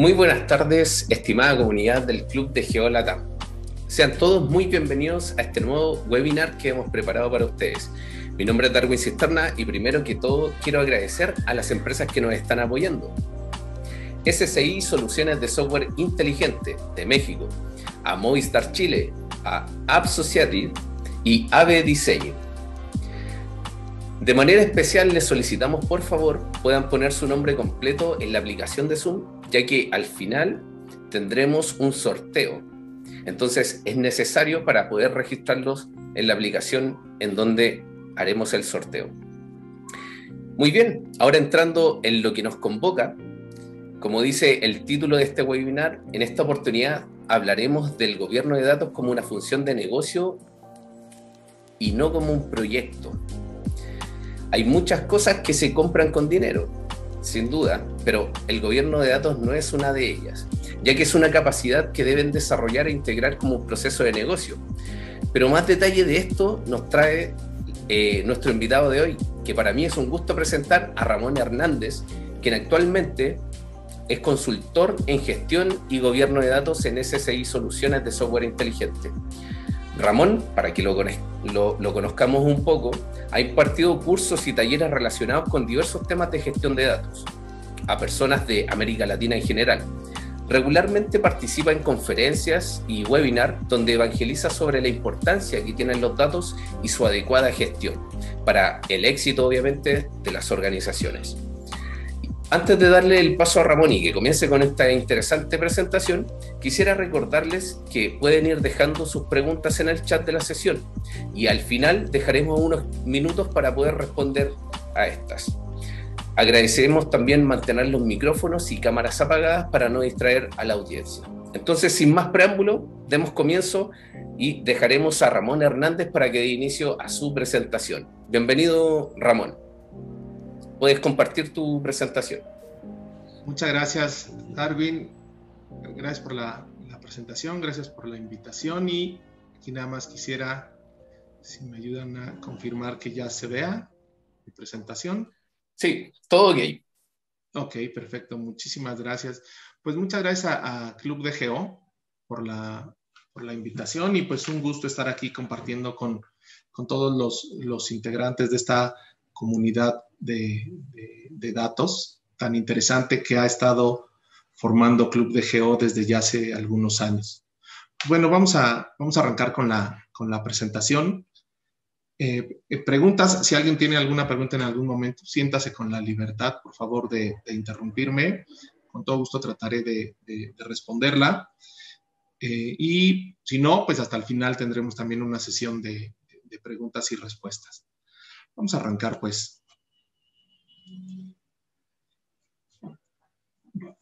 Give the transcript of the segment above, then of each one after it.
Muy buenas tardes, estimada comunidad del Club de Geo Latam. Sean todos muy bienvenidos a este nuevo webinar que hemos preparado para ustedes. Mi nombre es Darwin Cisterna y primero que todo quiero agradecer a las empresas que nos están apoyando. SCI Soluciones de Software Inteligente de México, a Movistar Chile, a App Society y AVE Diseño. De manera especial les solicitamos por favor puedan poner su nombre completo en la aplicación de Zoom, ya que al final tendremos un sorteo. Entonces es necesario para poder registrarlos en la aplicación en donde haremos el sorteo. Muy bien, ahora entrando en lo que nos convoca, como dice el título de este webinar, en esta oportunidad hablaremos del gobierno de datos como una función de negocio y no como un proyecto. Hay muchas cosas que se compran con dinero, sin duda, pero el gobierno de datos no es una de ellas, ya que es una capacidad que deben desarrollar e integrar como un proceso de negocio. Pero más detalle de esto nos trae nuestro invitado de hoy, que para mí es un gusto presentar a Ramón Hernández, quien actualmente es consultor en gestión y gobierno de datos en SCI Soluciones de Software Inteligente. Ramón, para que lo conozcamos un poco, ha impartido cursos y talleres relacionados con diversos temas de gestión de datos a personas de América Latina en general. Regularmente participa en conferencias y webinars donde evangeliza sobre la importancia que tienen los datos y su adecuada gestión para el éxito, obviamente, de las organizaciones. Antes de darle el paso a Ramón y que comience con esta interesante presentación, quisiera recordarles que pueden ir dejando sus preguntas en el chat de la sesión y al final dejaremos unos minutos para poder responder a estas. Agradecemos también mantener los micrófonos y cámaras apagadas para no distraer a la audiencia. Entonces, sin más preámbulo, demos comienzo y dejaremos a Ramón Hernández para que dé inicio a su presentación. Bienvenido, Ramón. Puedes compartir tu presentación. Muchas gracias, Darwin. Gracias por la presentación, gracias por la invitación y aquí nada más quisiera, si me ayudan a confirmar que ya se vea mi presentación. Sí, todo ok. Ok, perfecto. Muchísimas gracias. Pues muchas gracias a Club de Geo por la invitación y pues un gusto estar aquí compartiendo con todos los integrantes de esta comunidad de datos tan interesante que ha estado formando Club de Geo desde ya hace algunos años. Bueno, vamos a arrancar con la presentación. Preguntas, si alguien tiene alguna pregunta en algún momento, siéntase con la libertad, por favor, de interrumpirme. Con todo gusto trataré de responderla. Y si no, pues hasta el final tendremos también una sesión de preguntas y respuestas. Vamos a arrancar, pues.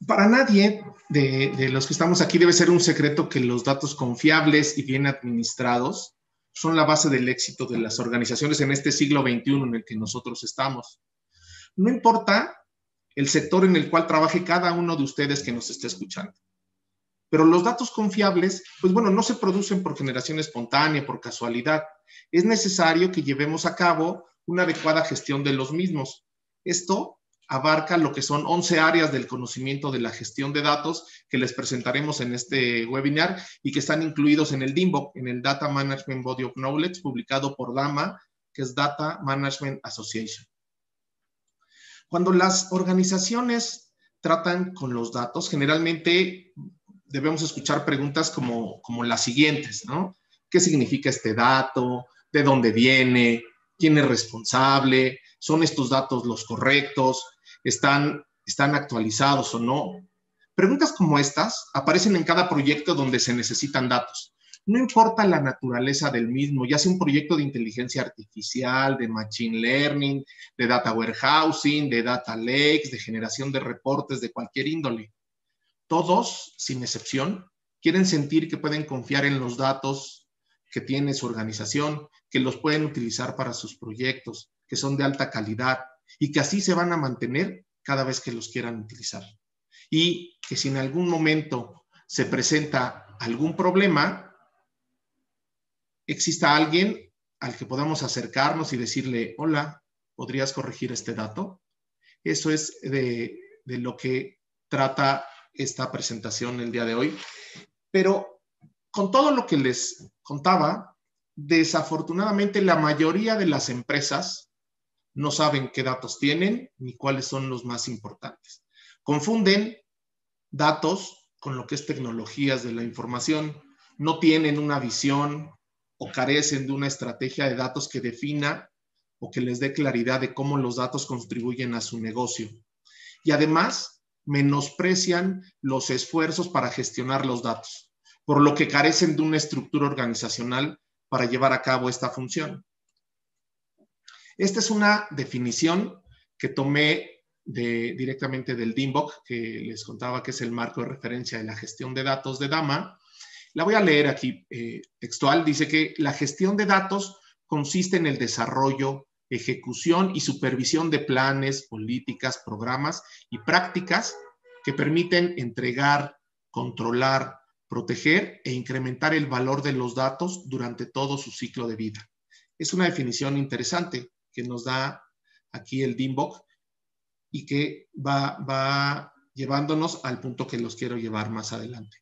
Para nadie de los que estamos aquí debe ser un secreto que los datos confiables y bien administrados son la base del éxito de las organizaciones en este siglo XXI en el que nosotros estamos. No importa el sector en el cual trabaje cada uno de ustedes que nos esté escuchando. Pero los datos confiables, pues bueno, no se producen por generación espontánea, por casualidad. Es necesario que llevemos a cabo una adecuada gestión de los mismos. Esto abarca lo que son 11 áreas del conocimiento de la gestión de datos que les presentaremos en este webinar y que están incluidos en el DMBOK, en el Data Management Body of Knowledge, publicado por DAMA, que es Data Management Association. Cuando las organizaciones tratan con los datos, generalmente debemos escuchar preguntas como las siguientes, ¿no? ¿Qué significa este dato? ¿De dónde viene? ¿Quién es responsable? ¿Son estos datos los correctos? ¿Están actualizados o no? Preguntas como estas aparecen en cada proyecto donde se necesitan datos. No importa la naturaleza del mismo, ya sea un proyecto de inteligencia artificial, de machine learning, de data warehousing, de data lakes, de generación de reportes de cualquier índole. Todos, sin excepción, quieren sentir que pueden confiar en los datos que tiene su organización, que los pueden utilizar para sus proyectos, que son de alta calidad y que así se van a mantener cada vez que los quieran utilizar. Y que si en algún momento se presenta algún problema, exista alguien al que podamos acercarnos y decirle, hola, ¿podrías corregir este dato? Eso es de lo que trata esta presentación el día de hoy, pero con todo lo que les contaba, desafortunadamente la mayoría de las empresas no saben qué datos tienen ni cuáles son los más importantes. Confunden datos con lo que es tecnologías de la información, no tienen una visión o carecen de una estrategia de datos que defina o que les dé claridad de cómo los datos contribuyen a su negocio. Y además, menosprecian los esfuerzos para gestionar los datos, por lo que carecen de una estructura organizacional para llevar a cabo esta función. Esta es una definición que tomé directamente del DIMBOK, que les contaba que es el marco de referencia de la gestión de datos de DAMA. La voy a leer aquí textual. Dice que la gestión de datos consiste en el desarrollo, ejecución y supervisión de planes, políticas, programas y prácticas que permiten entregar, controlar, proteger e incrementar el valor de los datos durante todo su ciclo de vida. Es una definición interesante que nos da aquí el DIMBOK y que va llevándonos al punto que los quiero llevar más adelante.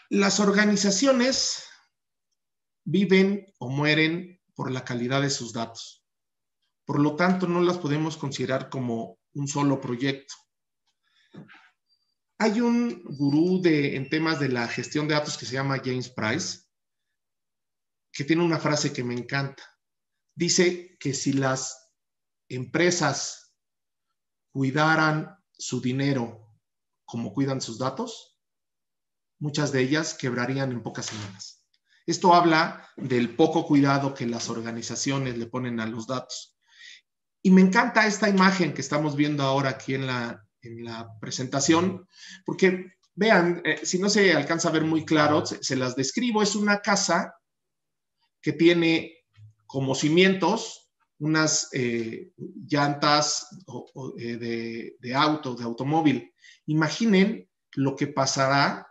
Las organizaciones viven o mueren por la calidad de sus datos. Por lo tanto, no las podemos considerar como un solo proyecto. Hay un gurú en temas de la gestión de datos que se llama James Price, que tiene una frase que me encanta. Dice que si las empresas cuidaran su dinero como cuidan sus datos, muchas de ellas quebrarían en pocas semanas. Esto habla del poco cuidado que las organizaciones le ponen a los datos. Y me encanta esta imagen que estamos viendo ahora aquí en la presentación, porque vean, si no se alcanza a ver muy claro, se las describo. Es una casa que tiene como cimientos unas llantas de automóvil. Imaginen lo que pasará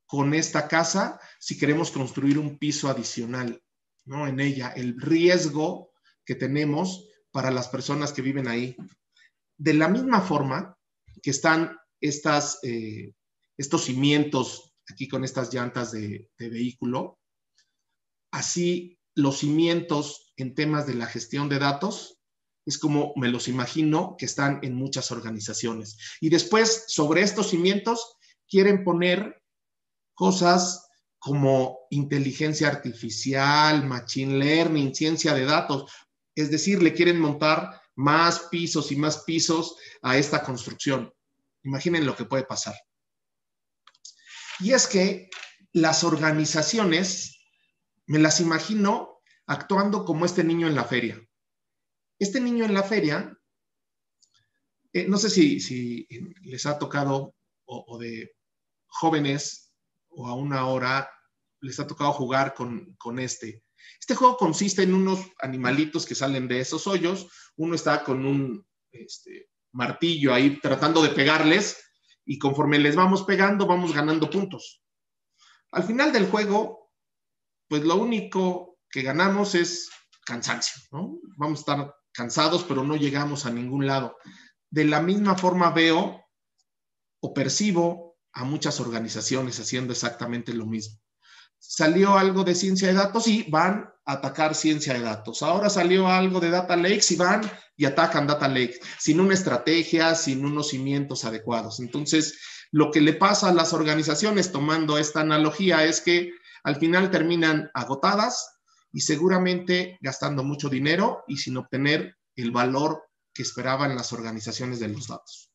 con esta casa si queremos construir un piso adicional, ¿no? En ella, el riesgo que tenemos para las personas que viven ahí. De la misma forma que están estos cimientos aquí con estas llantas de vehículo, así los cimientos en temas de la gestión de datos es como me los imagino que están en muchas organizaciones. Y después, sobre estos cimientos, quieren poner cosas como inteligencia artificial, machine learning, ciencia de datos. Es decir, le quieren montar más pisos y más pisos a esta construcción. Imaginen lo que puede pasar. Y es que las organizaciones, me las imagino actuando como este niño en la feria. Este niño en la feria, no sé si les ha tocado o de jóvenes o aún ahora les ha tocado jugar con este. Este juego consiste en unos animalitos que salen de esos hoyos. Uno está con un martillo ahí tratando de pegarles y conforme les vamos pegando, vamos ganando puntos. Al final del juego, pues lo único que ganamos es cansancio, ¿no? Vamos a estar cansados, pero no llegamos a ningún lado. De la misma forma veo o percibo a muchas organizaciones haciendo exactamente lo mismo. Salió algo de ciencia de datos y van a atacar ciencia de datos. Ahora salió algo de data lakes y van y atacan data lakes, sin una estrategia, sin unos cimientos adecuados. Entonces, lo que le pasa a las organizaciones, tomando esta analogía, es que al final terminan agotadas y seguramente gastando mucho dinero y sin obtener el valor que esperaban las organizaciones de los datos.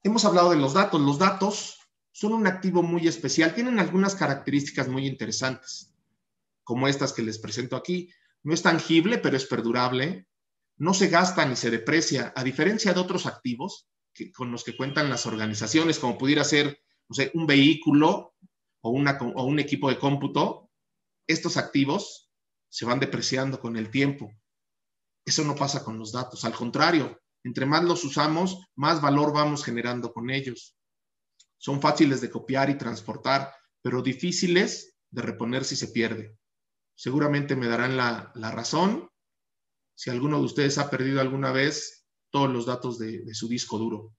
Hemos hablado de los datos. Los datos son un activo muy especial. Tienen algunas características muy interesantes, como estas que les presento aquí. No es tangible, pero es perdurable. No se gasta ni se deprecia, a diferencia de otros activos con los que cuentan las organizaciones, como pudiera ser, no sé, un vehículo o un equipo de cómputo. Estos activos se van depreciando con el tiempo. Eso no pasa con los datos. Al contrario, entre más los usamos, más valor vamos generando con ellos. Son fáciles de copiar y transportar, pero difíciles de reponer si se pierde. Seguramente me darán la razón si alguno de ustedes ha perdido alguna vez todos los datos de su disco duro.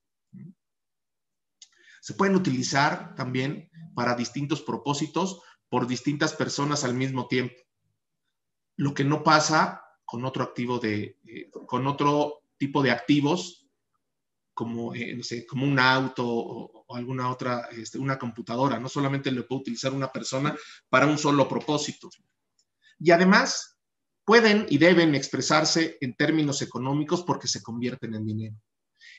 Se pueden utilizar también para distintos propósitos por distintas personas al mismo tiempo. Lo que no pasa con otro con otro tipo de activos, como, no sé, como un auto o alguna otra, una computadora. No solamente lo puede utilizar una persona para un solo propósito. Y además, pueden y deben expresarse en términos económicos porque se convierten en dinero.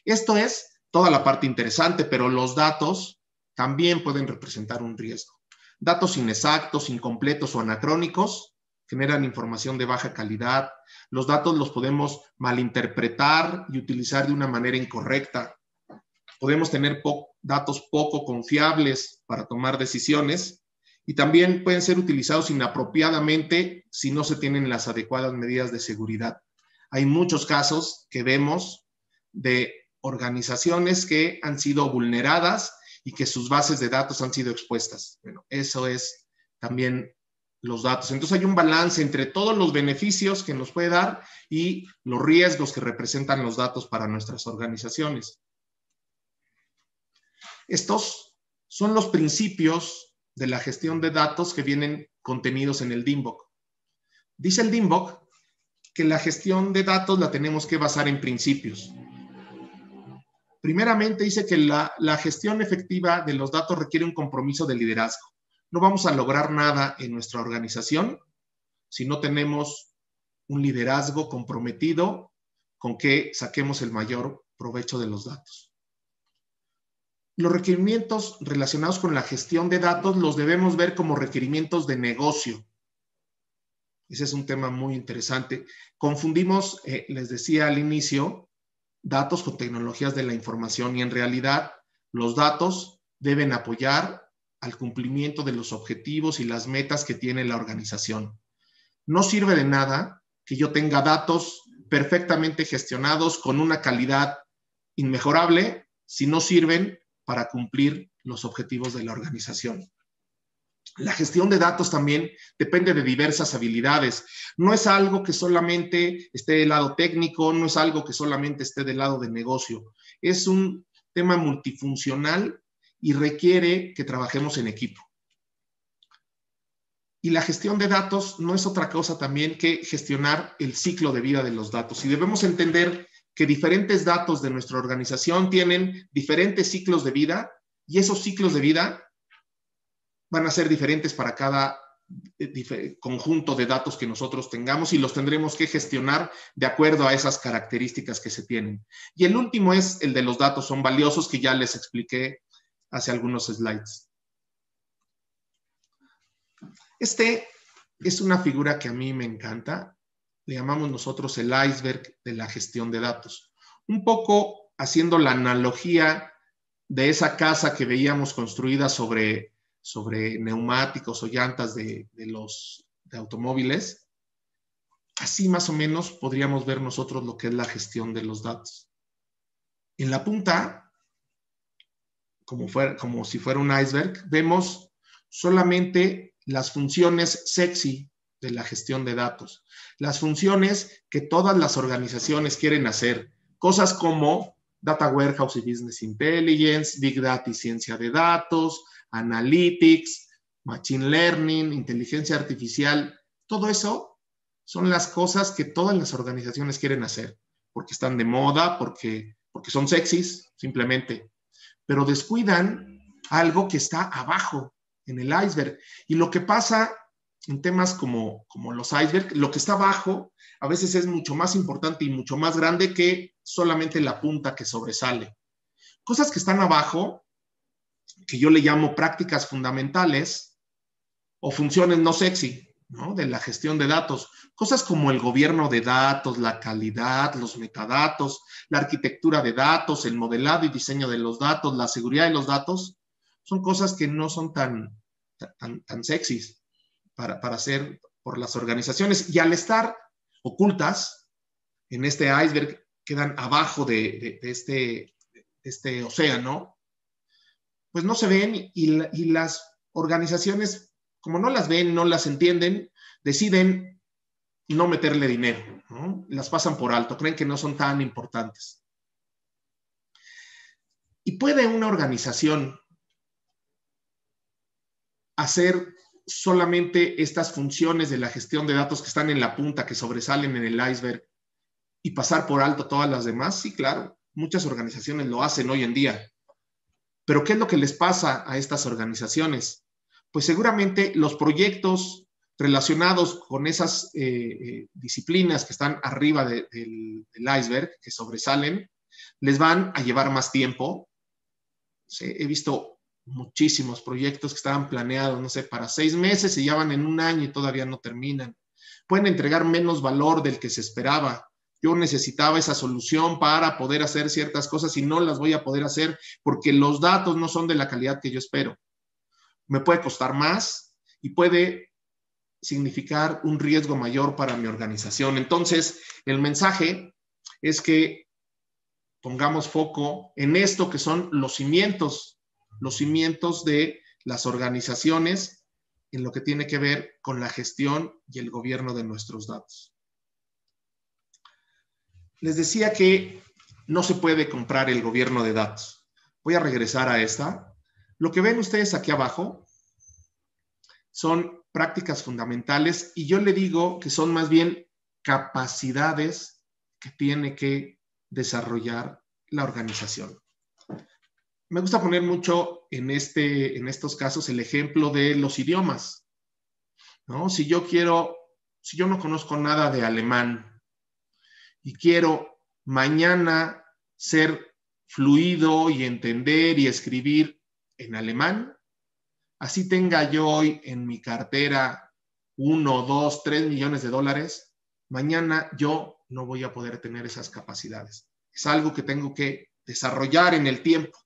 Esto es toda la parte interesante, pero los datos también pueden representar un riesgo. Datos inexactos, incompletos o anacrónicos generan información de baja calidad. Los datos los podemos malinterpretar y utilizar de una manera incorrecta. Podemos tener datos poco confiables para tomar decisiones y también pueden ser utilizados inapropiadamente si no se tienen las adecuadas medidas de seguridad. Hay muchos casos que vemos de organizaciones que han sido vulneradas y que sus bases de datos han sido expuestas. Bueno, eso es también los datos. Entonces hay un balance entre todos los beneficios que nos puede dar y los riesgos que representan los datos para nuestras organizaciones. Estos son los principios de la gestión de datos que vienen contenidos en el DIMBOK. Dice el DIMBOK que la gestión de datos la tenemos que basar en principios. Primeramente dice que la gestión efectiva de los datos requiere un compromiso de liderazgo. No vamos a lograr nada en nuestra organización si no tenemos un liderazgo comprometido con que saquemos el mayor provecho de los datos. Los requerimientos relacionados con la gestión de datos los debemos ver como requerimientos de negocio. Ese es un tema muy interesante. Confundimos, les decía al inicio, datos con tecnologías de la información y en realidad los datos deben apoyar al cumplimiento de los objetivos y las metas que tiene la organización. No sirve de nada que yo tenga datos perfectamente gestionados con una calidad inmejorable si no sirven para cumplir los objetivos de la organización. La gestión de datos también depende de diversas habilidades. No es algo que solamente esté del lado técnico, no es algo que solamente esté del lado de negocio. Es un tema multifuncional y requiere que trabajemos en equipo. Y la gestión de datos no es otra cosa también que gestionar el ciclo de vida de los datos. Y debemos entender que diferentes datos de nuestra organización tienen diferentes ciclos de vida y esos ciclos de vida van a ser diferentes para cada conjunto de datos que nosotros tengamos y los tendremos que gestionar de acuerdo a esas características que se tienen. Y el último es el de los datos son valiosos, que ya les expliqué hace algunos slides. Este es una figura que a mí me encanta. Le llamamos nosotros el iceberg de la gestión de datos. Un poco haciendo la analogía de esa casa que veíamos construida sobre neumáticos o llantas de automóviles. Así más o menos podríamos ver nosotros lo que es la gestión de los datos. En la punta, como si fuera un iceberg, vemos solamente las funciones sexy de la gestión de datos, las funciones que todas las organizaciones quieren hacer, cosas como Data Warehouse y Business Intelligence, Big Data y ciencia de datos, Analytics, Machine Learning, inteligencia artificial, todo eso son las cosas que todas las organizaciones quieren hacer, porque están de moda, porque son sexys, simplemente, pero descuidan algo que está abajo en el iceberg. Y lo que pasa en temas como los icebergs, lo que está abajo a veces es mucho más importante y mucho más grande que solamente la punta que sobresale. Cosas que están abajo, que yo le llamo prácticas fundamentales o funciones no sexy, ¿no? De la gestión de datos. Cosas como el gobierno de datos, la calidad, los metadatos, la arquitectura de datos, el modelado y diseño de los datos, la seguridad de los datos, son cosas que no son tan sexys para hacer por las organizaciones. Y al estar ocultas en este iceberg, quedan abajo de este océano, pues no se ven y las organizaciones, como no las ven, no las entienden, deciden no meterle dinero, ¿no? Las pasan por alto, creen que no son tan importantes. Y puede una organización hacer solamente estas funciones de la gestión de datos que están en la punta, que sobresalen en el iceberg, y pasar por alto todas las demás? Sí, claro, muchas organizaciones lo hacen hoy en día. Pero ¿qué es lo que les pasa a estas organizaciones? Pues seguramente los proyectos relacionados con esas disciplinas que están arriba del iceberg, que sobresalen, les van a llevar más tiempo. Sí, he visto muchísimos proyectos que estaban planeados, no sé, para 6 meses y ya van en 1 año y todavía no terminan. Pueden entregar menos valor del que se esperaba. Yo necesitaba esa solución para poder hacer ciertas cosas y no las voy a poder hacer porque los datos no son de la calidad que yo espero. Me puede costar más y puede significar un riesgo mayor para mi organización. Entonces, el mensaje es que pongamos foco en esto que son los cimientos de las organizaciones en lo que tiene que ver con la gestión y el gobierno de nuestros datos. Les decía que no se puede comprar el gobierno de datos. Voy a regresar a esta. Lo que ven ustedes aquí abajo son prácticas fundamentales y yo le digo que son más bien capacidades que tiene que desarrollar la organización. Me gusta poner mucho en estos casos el ejemplo de los idiomas, ¿no? Si yo no conozco nada de alemán y quiero mañana ser fluido y entender y escribir en alemán, así tenga yo hoy en mi cartera 1, 2, 3 millones de dólares, mañana yo no voy a poder tener esas capacidades. Es algo que tengo que desarrollar en el tiempo.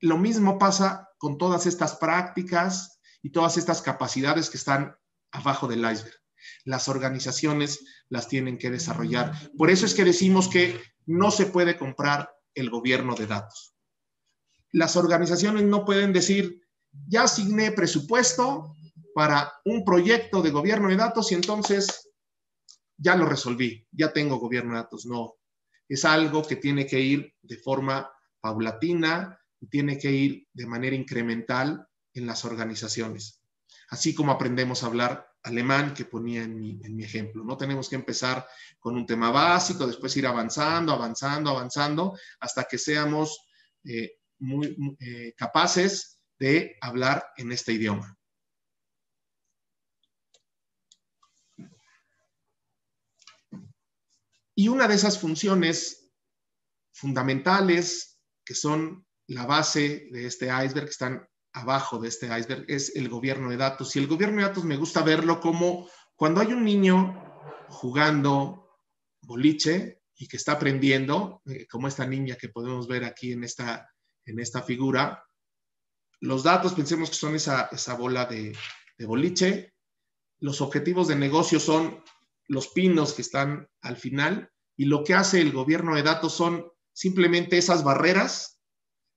Lo mismo pasa con todas estas prácticas y todas estas capacidades que están abajo del iceberg. Las organizaciones las tienen que desarrollar. Por eso es que decimos que no se puede comprar el gobierno de datos. Las organizaciones no pueden decir, ya asigné presupuesto para un proyecto de gobierno de datos y entonces ya lo resolví, ya tengo gobierno de datos. No, es algo que tiene que ir de forma paulatina y tiene que ir de manera incremental en las organizaciones. Así como aprendemos a hablar alemán, que ponía en mi ejemplo. No tenemos que empezar con un tema básico, después ir avanzando, hasta que seamos capaces de hablar en este idioma. Y una de esas funciones fundamentales que son la base de este iceberg, que están abajo de este iceberg, es el gobierno de datos. Y el gobierno de datos me gusta verlo como cuando hay un niño jugando boliche y que está aprendiendo, como esta niña que podemos ver aquí en esta figura. Los datos, pensemos que son esa bola de boliche. Los objetivos de negocio son los pinos que están al final, y lo que hace el gobierno de datos son simplemente esas barreras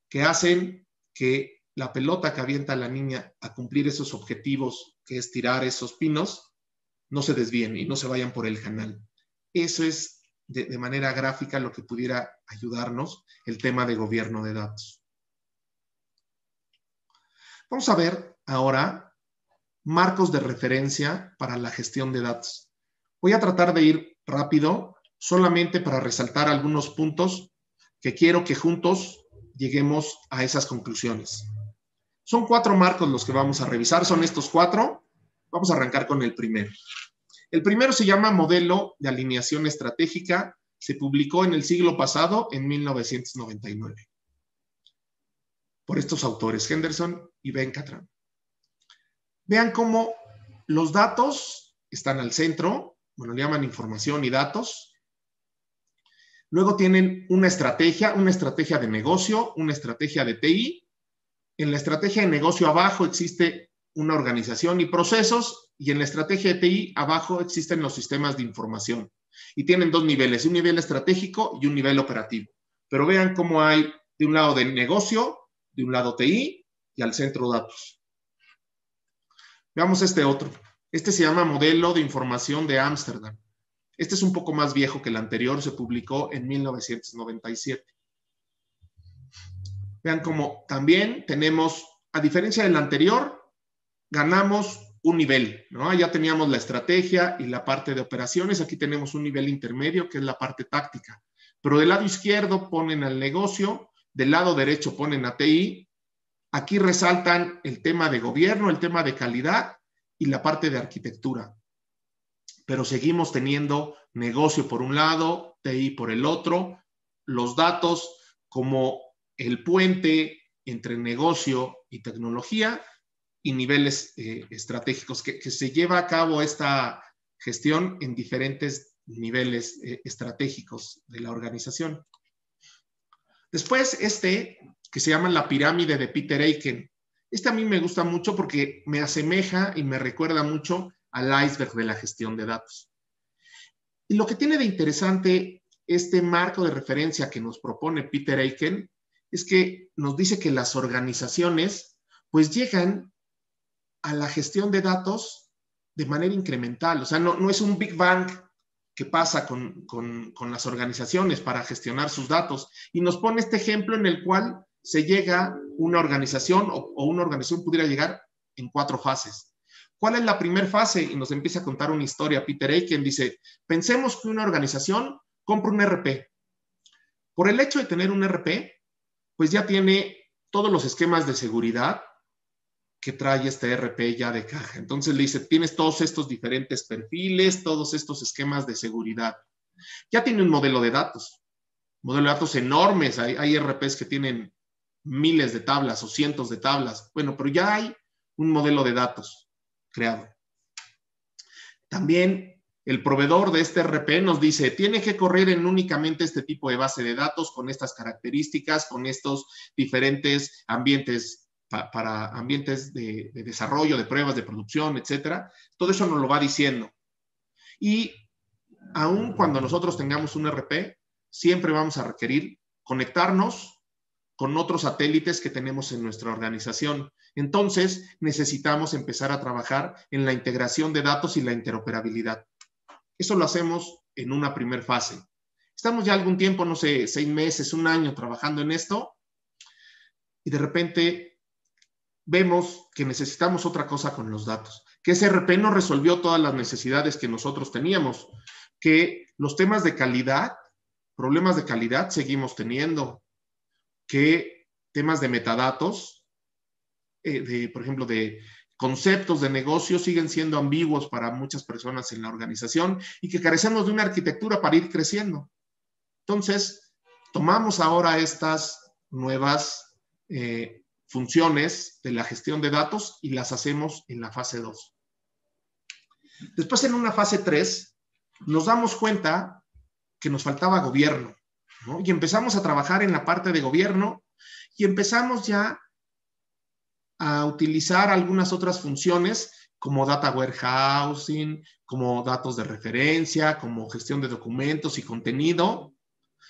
que hacen que la pelota que avienta la niña a cumplir esos objetivos, que es tirar esos pinos, no se desvíen y no se vayan por el canal. Eso es de manera gráfica lo que pudiera ayudarnos el tema de gobierno de datos. Vamos a ver ahora marcos de referencia para la gestión de datos. Voy a tratar de ir rápido, solamente para resaltar algunos puntos que quiero que juntos lleguemos a esas conclusiones. Son 4 marcos los que vamos a revisar, son estos 4. Vamos a arrancar con el primero. El primero se llama Modelo de Alineación Estratégica. Se publicó en el siglo pasado, en 1999, por estos autores, Henderson y Venkatram. Vean cómo los datos están al centro, bueno, le llaman información y datos. Luego tienen una estrategia de negocio, una estrategia de TI. En la estrategia de negocio abajo existe una organización y procesos, y en la estrategia de TI abajo existen los sistemas de información. Y tienen 2 niveles, un nivel estratégico y un nivel operativo. Pero vean cómo hay de un lado de negocio, de un lado TI y al centro datos. Veamos este otro. Este se llama Modelo de Información de Ámsterdam. Este es un poco más viejo que el anterior, se publicó en 1997. Vean cómo también tenemos, a diferencia del anterior, ganamos un nivel, ¿no? Ya teníamos la estrategia y la parte de operaciones, aquí tenemos un nivel intermedio que es la parte táctica. Pero del lado izquierdo ponen al negocio, del lado derecho ponen a TI, aquí resaltan el tema de gobierno, el tema de calidad y la parte de arquitectura. Pero seguimos teniendo negocio por un lado, TI por el otro, los datos como el puente entre negocio y tecnología y niveles estratégicos, que se lleva a cabo esta gestión en diferentes niveles estratégicos de la organización. Después que se llama la pirámide de Peter Eichen. A mí me gusta mucho porque me asemeja y me recuerda mucho al iceberg de la gestión de datos. Y lo que tiene de interesante este marco de referencia que nos propone Peter Eichen es que nos dice que las organizaciones pues llegan a la gestión de datos de manera incremental. O sea, no es un Big Bang que pasa con las organizaciones para gestionar sus datos. Y nos pone este ejemplo en el cual se llega una organización o una organización pudiera llegar en 4 fases. ¿Cuál es la primera fase? Y nos empieza a contar una historia. Peter Eichen dice, pensemos que una organización compra un ERP. Por el hecho de tener un ERP, pues ya tiene todos los esquemas de seguridad que trae este ERP ya de caja. Entonces le dice, tienes todos estos diferentes perfiles, todos estos esquemas de seguridad. Ya tiene un modelo de datos enormes. Hay ERPs que tienen miles de tablas o cientos de tablas. Bueno, pero ya hay un modelo de datos creado. También el proveedor de este ERP nos dice, tiene que correr en únicamente este tipo de base de datos con estas características, con estos diferentes ambientes para ambientes de desarrollo, de pruebas, de producción, etcétera. Todo eso nos lo va diciendo. Y aun cuando nosotros tengamos un ERP, siempre vamos a requerir conectarnos con otros satélites que tenemos en nuestra organización. Entonces, necesitamos empezar a trabajar en la integración de datos y la interoperabilidad. Eso lo hacemos en una primera fase. Estamos ya algún tiempo, no sé, 6 meses, 1 año trabajando en esto y de repente vemos que necesitamos otra cosa con los datos, que ese ERP no resolvió todas las necesidades que nosotros teníamos, que los temas de calidad, problemas de calidad seguimos teniendo, que temas de metadatos, por ejemplo, de conceptos de negocio siguen siendo ambiguos para muchas personas en la organización y que carecemos de una arquitectura para ir creciendo. Entonces, tomamos ahora estas nuevas funciones de la gestión de datos y las hacemos en la fase 2. Después, en una fase 3, nos damos cuenta que nos faltaba gobierno, ¿no? Y empezamos a trabajar en la parte de gobierno y empezamos ya a utilizar algunas otras funciones como data warehousing, como datos de referencia, como gestión de documentos y contenido.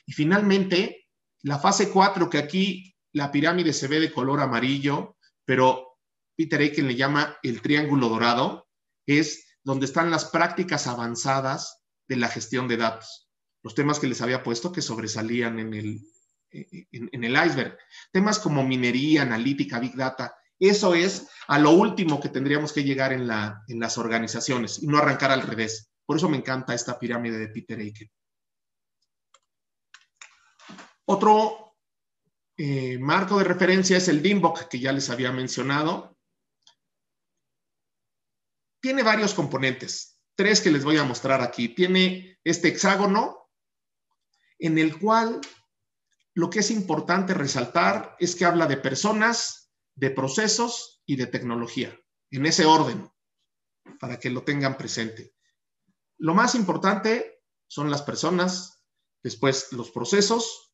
Y finalmente, la fase 4, que aquí la pirámide se ve de color amarillo, pero Peter Eichen le llama el triángulo dorado, es donde están las prácticas avanzadas de la gestión de datos. Los temas que les había puesto que sobresalían en el iceberg. Temas como minería, analítica, big data. Eso es a lo último que tendríamos que llegar en las organizaciones y no arrancar al revés. Por eso me encanta esta pirámide de Peter Eichen. Otro marco de referencia es el DIMBOK, que ya les había mencionado. Tiene varios componentes, 3 que les voy a mostrar aquí. Tiene este hexágono en el cual lo que es importante resaltar es que habla de personas, de procesos y de tecnología, en ese orden, para que lo tengan presente. Lo más importante son las personas, después los procesos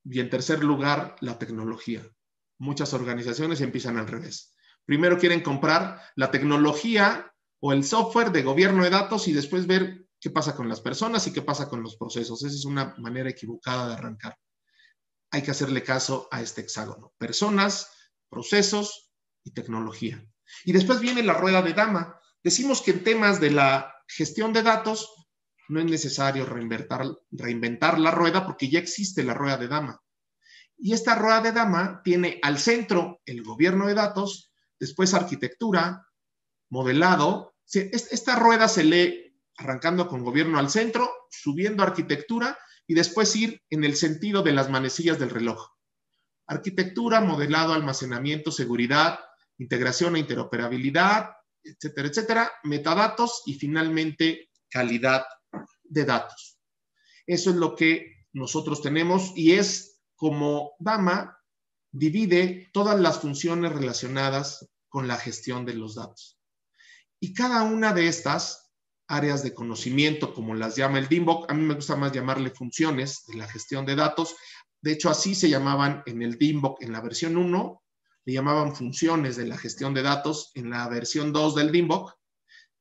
y en tercer lugar la tecnología. Muchas organizaciones empiezan al revés. Primero quieren comprar la tecnología o el software de gobierno de datos y después ver qué pasa con las personas y qué pasa con los procesos. Esa es una manera equivocada de arrancar. Hay que hacerle caso a este hexágono. Personas, procesos y tecnología. Y después viene la rueda de Dama. Decimos que en temas de la gestión de datos no es necesario reinventar la rueda porque ya existe la rueda de Dama. Y esta rueda de Dama tiene al centro el gobierno de datos, después arquitectura, modelado. Esta rueda se lee arrancando con gobierno al centro, subiendo arquitectura y después ir en el sentido de las manecillas del reloj. Arquitectura, modelado, almacenamiento, seguridad, integración e interoperabilidad, etcétera, etcétera, metadatos y finalmente calidad de datos. Eso es lo que nosotros tenemos y es como Dama divide todas las funciones relacionadas con la gestión de los datos. Y cada una de estas áreas de conocimiento, como las llama el DIMBOK, a mí me gusta más llamarle funciones de la gestión de datos. De hecho, así se llamaban en el DIMBOK en la versión 1, le llamaban funciones de la gestión de datos. En la versión 2 del DIMBOK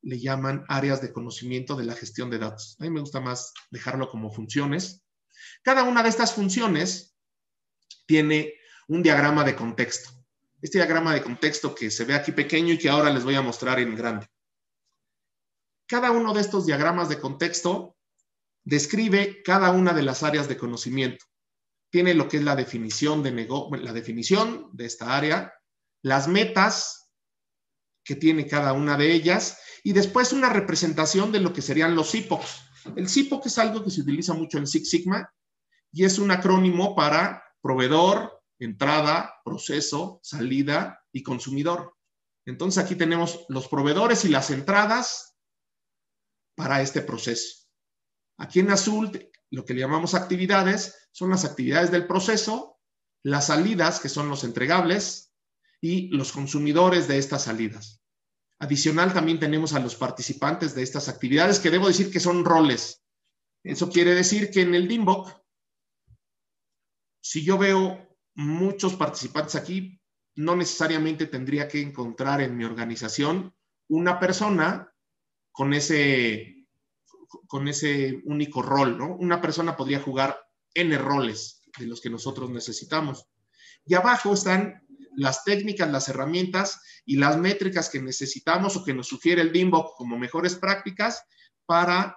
le llaman áreas de conocimiento de la gestión de datos. A mí me gusta más dejarlo como funciones. Cada una de estas funciones tiene un diagrama de contexto. Este diagrama de contexto que se ve aquí pequeño y que ahora les voy a mostrar en grande. Cada uno de estos diagramas de contexto describe cada una de las áreas de conocimiento. Tiene lo que es la definición de esta área, las metas que tiene cada una de ellas y después una representación de lo que serían los CIPOCs. El CIPOC es algo que se utiliza mucho en Six Sigma y es un acrónimo para proveedor, entrada, proceso, salida y consumidor. Entonces aquí tenemos los proveedores y las entradas para este proceso. Aquí en azul, lo que le llamamos actividades, son las actividades del proceso, las salidas, que son los entregables, y los consumidores de estas salidas. Adicional, también tenemos a los participantes de estas actividades, que debo decir que son roles. Eso quiere decir que en el DIMBOK, si yo veo muchos participantes aquí, no necesariamente tendría que encontrar en mi organización una persona con ese único rol, ¿no? Una persona podría jugar N roles de los que nosotros necesitamos. Y abajo están las técnicas, las herramientas y las métricas que necesitamos o que nos sugiere el DIMBOK como mejores prácticas para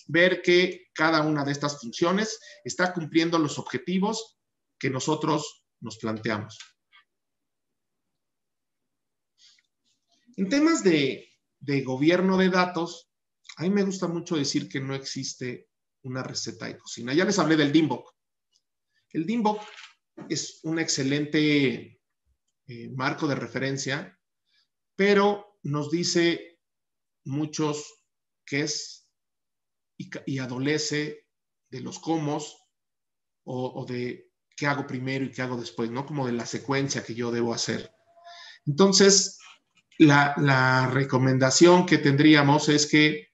ver que cada una de estas funciones está cumpliendo los objetivos que nosotros nos planteamos. En temas de gobierno de datos, a mí me gusta mucho decir que no existe una receta de cocina. Ya les hablé del DIMBOK. El DIMBOK es un excelente marco de referencia, pero nos dice muchos qués y adolece de los cómo o de qué hago primero y qué hago después, ¿no? Como de la secuencia que yo debo hacer. Entonces, la recomendación que tendríamos es que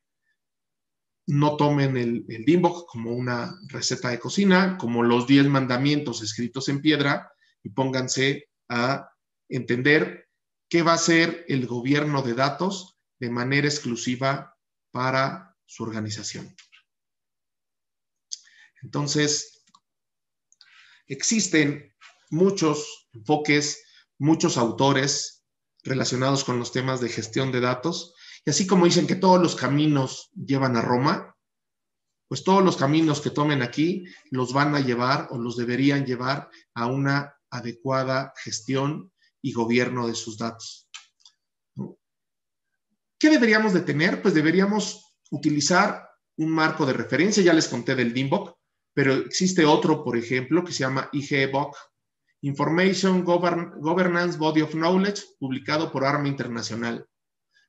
no tomen el DIMBOK como una receta de cocina, como los 10 mandamientos escritos en piedra, y pónganse a entender qué va a ser el gobierno de datos de manera exclusiva para su organización. Entonces, existen muchos enfoques, muchos autores relacionados con los temas de gestión de datos, y así como dicen que todos los caminos llevan a Roma, pues todos los caminos que tomen aquí los van a llevar o los deberían llevar a una adecuada gestión y gobierno de sus datos. ¿Qué deberíamos de tener? Pues deberíamos utilizar un marco de referencia, ya les conté del DIMBOK, pero existe otro, por ejemplo, que se llama IGBOK, Information Governance Body of Knowledge, publicado por ARMA Internacional.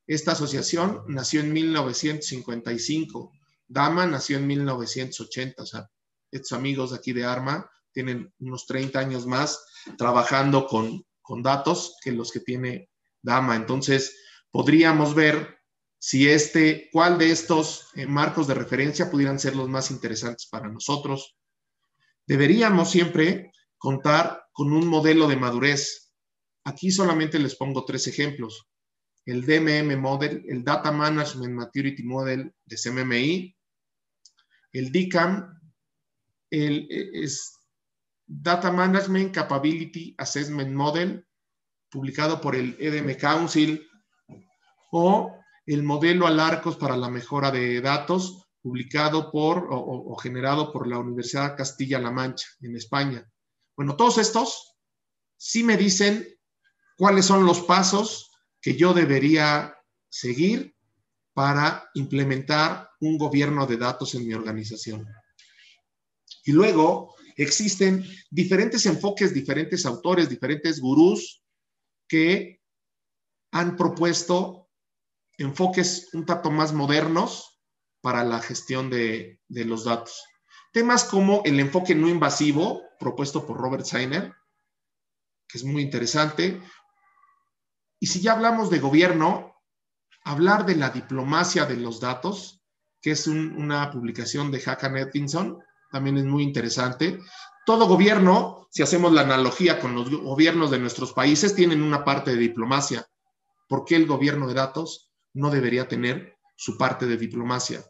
Esta asociación nació en 1955, DAMA nació en 1980, o sea, estos amigos de aquí de ARMA tienen unos 30 años más trabajando con datos que los que tiene DAMA. Entonces, podríamos ver si cuál de estos marcos de referencia pudieran ser los más interesantes para nosotros. Deberíamos siempre contar con un modelo de madurez. Aquí solamente les pongo 3 ejemplos. El DMM Model, el Data Management Maturity Model de CMMI, el DCAM, es Data Management Capability Assessment Model, publicado por el EDM Council, o el modelo Alarcos para la mejora de datos, publicado por o generado por la Universidad de Castilla-La Mancha, en España. Bueno, todos estos sí me dicen cuáles son los pasos que yo debería seguir para implementar un gobierno de datos en mi organización. Y luego existen diferentes enfoques, diferentes autores, diferentes gurús que han propuesto enfoques un tanto más modernos para la gestión de los datos. Temas como el enfoque no invasivo, propuesto por Robert Sainer, que es muy interesante. Y si ya hablamos de gobierno, hablar de la diplomacia de los datos, que es una publicación de Hakan Edvinson, también es muy interesante. Todo gobierno, si hacemos la analogía con los gobiernos de nuestros países, tienen una parte de diplomacia. ¿Por qué el gobierno de datos no debería tener su parte de diplomacia?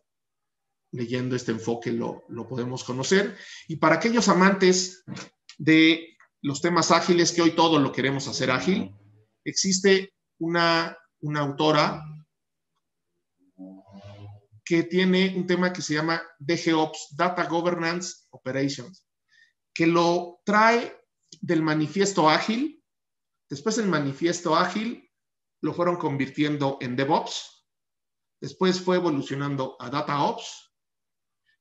Leyendo este enfoque lo podemos conocer. Y para aquellos amantes de los temas ágiles, que hoy todo lo queremos hacer ágil, existe una autora que tiene un tema que se llama DGOps, Data Governance Operations, que lo trae del manifiesto ágil. Después el manifiesto ágil lo fueron convirtiendo en DevOps, después fue evolucionando a DataOps,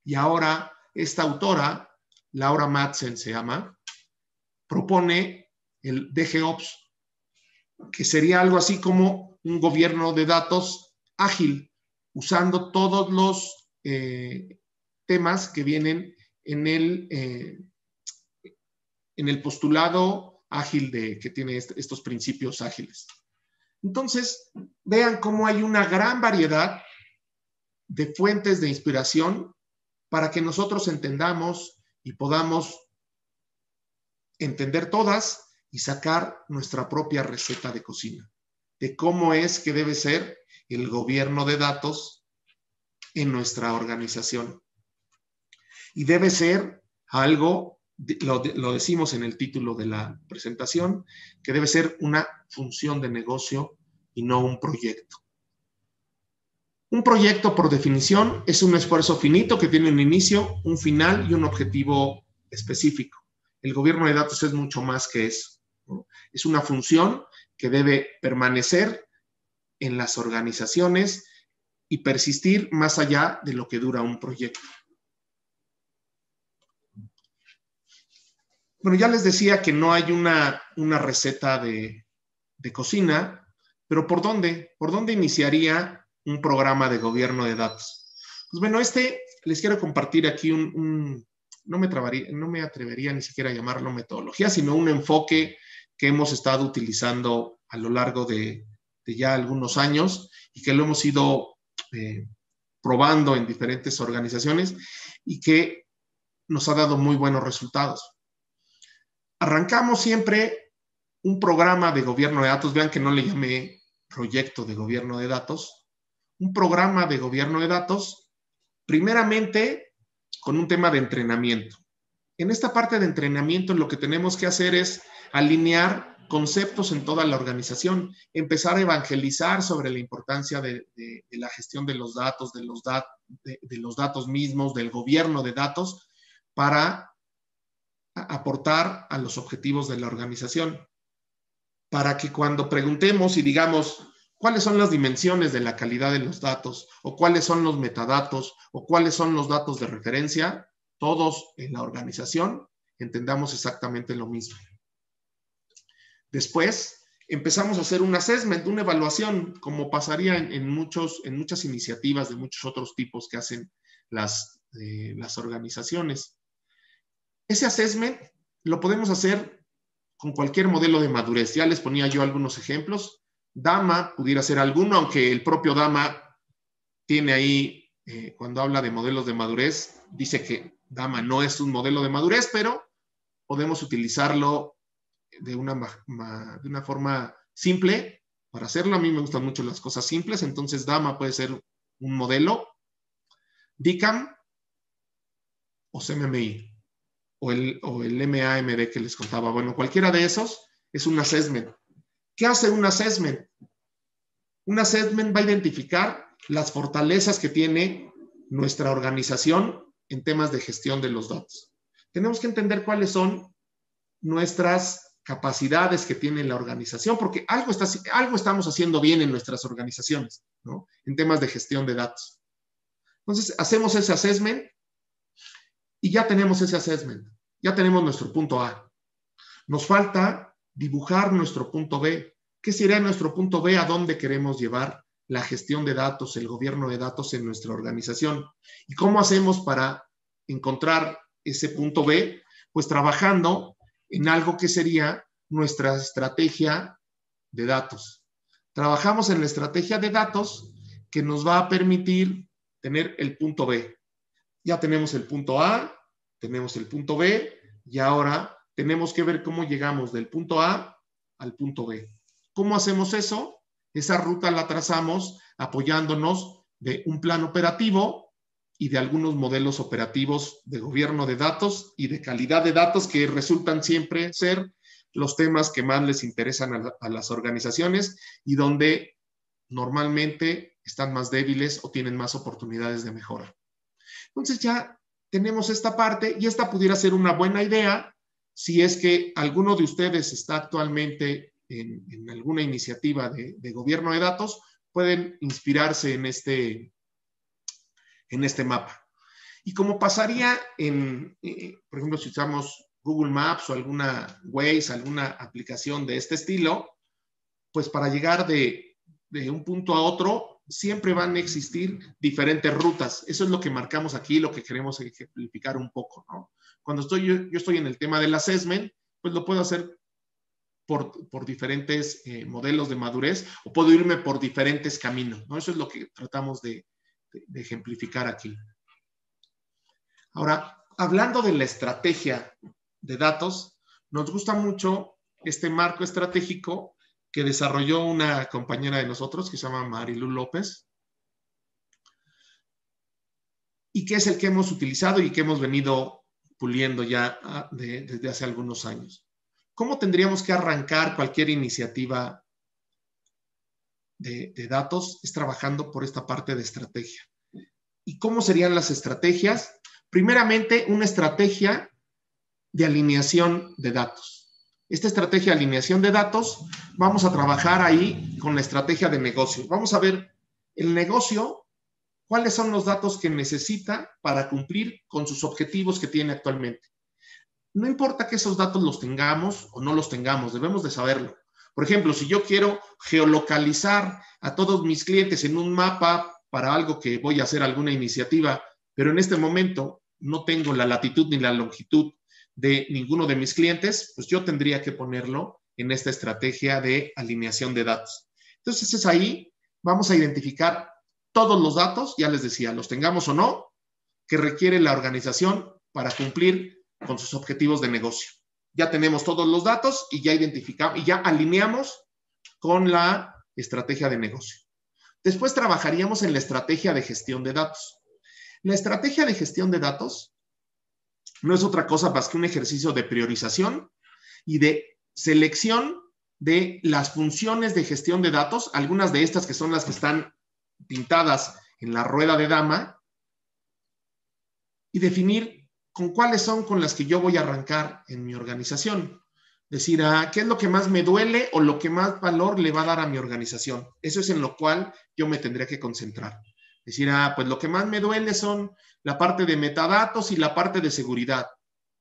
y ahora esta autora, Laura Madsen se llama, propone el DGOps, que sería algo así como un gobierno de datos ágil, usando todos los temas que vienen en el postulado ágil que tiene estos principios ágiles. Entonces, vean cómo hay una gran variedad de fuentes de inspiración para que nosotros entendamos y podamos entender todas y sacar nuestra propia receta de cocina, de cómo es que debe ser el gobierno de datos en nuestra organización. Y debe ser algo, lo decimos en el título de la presentación, que debe ser una función de negocio y no un proyecto. Un proyecto, por definición, es un esfuerzo finito que tiene un inicio, un final y un objetivo específico. El gobierno de datos es mucho más que eso, ¿no? Es una función que debe permanecer en las organizaciones y persistir más allá de lo que dura un proyecto. Bueno, ya les decía que no hay una receta de cocina, pero ¿por dónde? ¿Por dónde iniciaría un programa de gobierno de datos? Pues bueno, les quiero compartir aquí no me atrevería ni siquiera a llamarlo metodología, sino un enfoque que hemos estado utilizando a lo largo de ya algunos años y que lo hemos ido probando en diferentes organizaciones y que nos ha dado muy buenos resultados. Arrancamos siempre un programa de gobierno de datos. Vean que no le llamé proyecto de gobierno de datos. Un programa de gobierno de datos, primeramente con un tema de entrenamiento. En esta parte de entrenamiento lo que tenemos que hacer es alinear conceptos en toda la organización, empezar a evangelizar sobre la importancia de la gestión de los datos, de los datos mismos, del gobierno de datos, para aportar a los objetivos de la organización. Para que cuando preguntemos y digamos cuáles son las dimensiones de la calidad de los datos, o cuáles son los metadatos, o cuáles son los datos de referencia, todos en la organización entendamos exactamente lo mismo. Después empezamos a hacer un assessment, una evaluación, como pasaría en muchas iniciativas de muchos otros tipos que hacen las organizaciones. Ese assessment lo podemos hacer con cualquier modelo de madurez. Ya les ponía yo algunos ejemplos. DAMA pudiera ser alguno, aunque el propio DAMA tiene ahí, cuando habla de modelos de madurez, dice que DAMA no es un modelo de madurez, pero podemos utilizarlo de una forma simple para hacerlo. A mí me gustan mucho las cosas simples, entonces DAMA puede ser un modelo, DICAM o CMMI. O el MAMD que les contaba. Bueno, cualquiera de esos es un assessment. ¿Qué hace un assessment? Un assessment va a identificar las fortalezas que tiene nuestra organización en temas de gestión de los datos. Tenemos que entender cuáles son nuestras capacidades que tiene la organización, porque algo estamos haciendo bien en nuestras organizaciones, ¿no? En temas de gestión de datos. Entonces, hacemos ese assessment y ya tenemos ese assessment. Ya tenemos nuestro punto A. Nos falta dibujar nuestro punto B. ¿Qué sería nuestro punto B? ¿A dónde queremos llevar la gestión de datos, el gobierno de datos en nuestra organización? ¿Y cómo hacemos para encontrar ese punto B? Pues trabajando en algo que sería nuestra estrategia de datos. Trabajamos en la estrategia de datos que nos va a permitir tener el punto B. Ya tenemos el punto A, tenemos el punto B y ahora tenemos que ver cómo llegamos del punto A al punto B. ¿Cómo hacemos eso? Esa ruta la trazamos apoyándonos de un plan operativo y de algunos modelos operativos de gobierno de datos y de calidad de datos que resultan siempre ser los temas que más les interesan a las organizaciones y donde normalmente están más débiles o tienen más oportunidades de mejora. Entonces ya tenemos esta parte y esta pudiera ser una buena idea si es que alguno de ustedes está actualmente en alguna iniciativa de gobierno de datos, pueden inspirarse en este mapa. Y como pasaría por ejemplo, si usamos Google Maps o alguna Waze, alguna aplicación de este estilo, pues para llegar de un punto a otro, siempre van a existir diferentes rutas. Eso es lo que marcamos aquí, lo que queremos ejemplificar un poco, ¿no? Cuando yo estoy en el tema del assessment, pues lo puedo hacer por diferentes modelos de madurez o puedo irme por diferentes caminos, ¿no? Eso es lo que tratamos de ejemplificar aquí. Ahora, hablando de la estrategia de datos, nos gusta mucho este marco estratégico que desarrolló una compañera de nosotros que se llama Marilu López y que es el que hemos utilizado y que hemos venido puliendo ya desde hace algunos años. ¿Cómo tendríamos que arrancar cualquier iniciativa de datos? Es trabajando por esta parte de estrategia. ¿Y cómo serían las estrategias? Primeramente, una estrategia de alineación de datos. Esta estrategia de alineación de datos, vamos a trabajar ahí con la estrategia de negocio. Vamos a ver el negocio, cuáles son los datos que necesita para cumplir con sus objetivos que tiene actualmente. No importa que esos datos los tengamos o no los tengamos, debemos de saberlo. Por ejemplo, si yo quiero geolocalizar a todos mis clientes en un mapa para algo que voy a hacer alguna iniciativa, pero en este momento no tengo la latitud ni la longitud de ninguno de mis clientes, pues yo tendría que ponerlo en esta estrategia de alineación de datos. Entonces es ahí, vamos a identificar todos los datos, ya les decía, los tengamos o no, que requiere la organización para cumplir con sus objetivos de negocio. Ya tenemos todos los datos y ya identificamos y ya alineamos con la estrategia de negocio. Después trabajaríamos en la estrategia de gestión de datos. La estrategia de gestión de datos no es otra cosa más que un ejercicio de priorización y de selección de las funciones de gestión de datos, algunas de estas que son las que están pintadas en la rueda de dama, y definir con cuáles son con las que yo voy a arrancar en mi organización. Decir, ¿qué es lo que más me duele o lo que más valor le va a dar a mi organización? Eso es en lo cual yo me tendría que concentrar. Decir, pues lo que más me duele son la parte de metadatos y la parte de seguridad.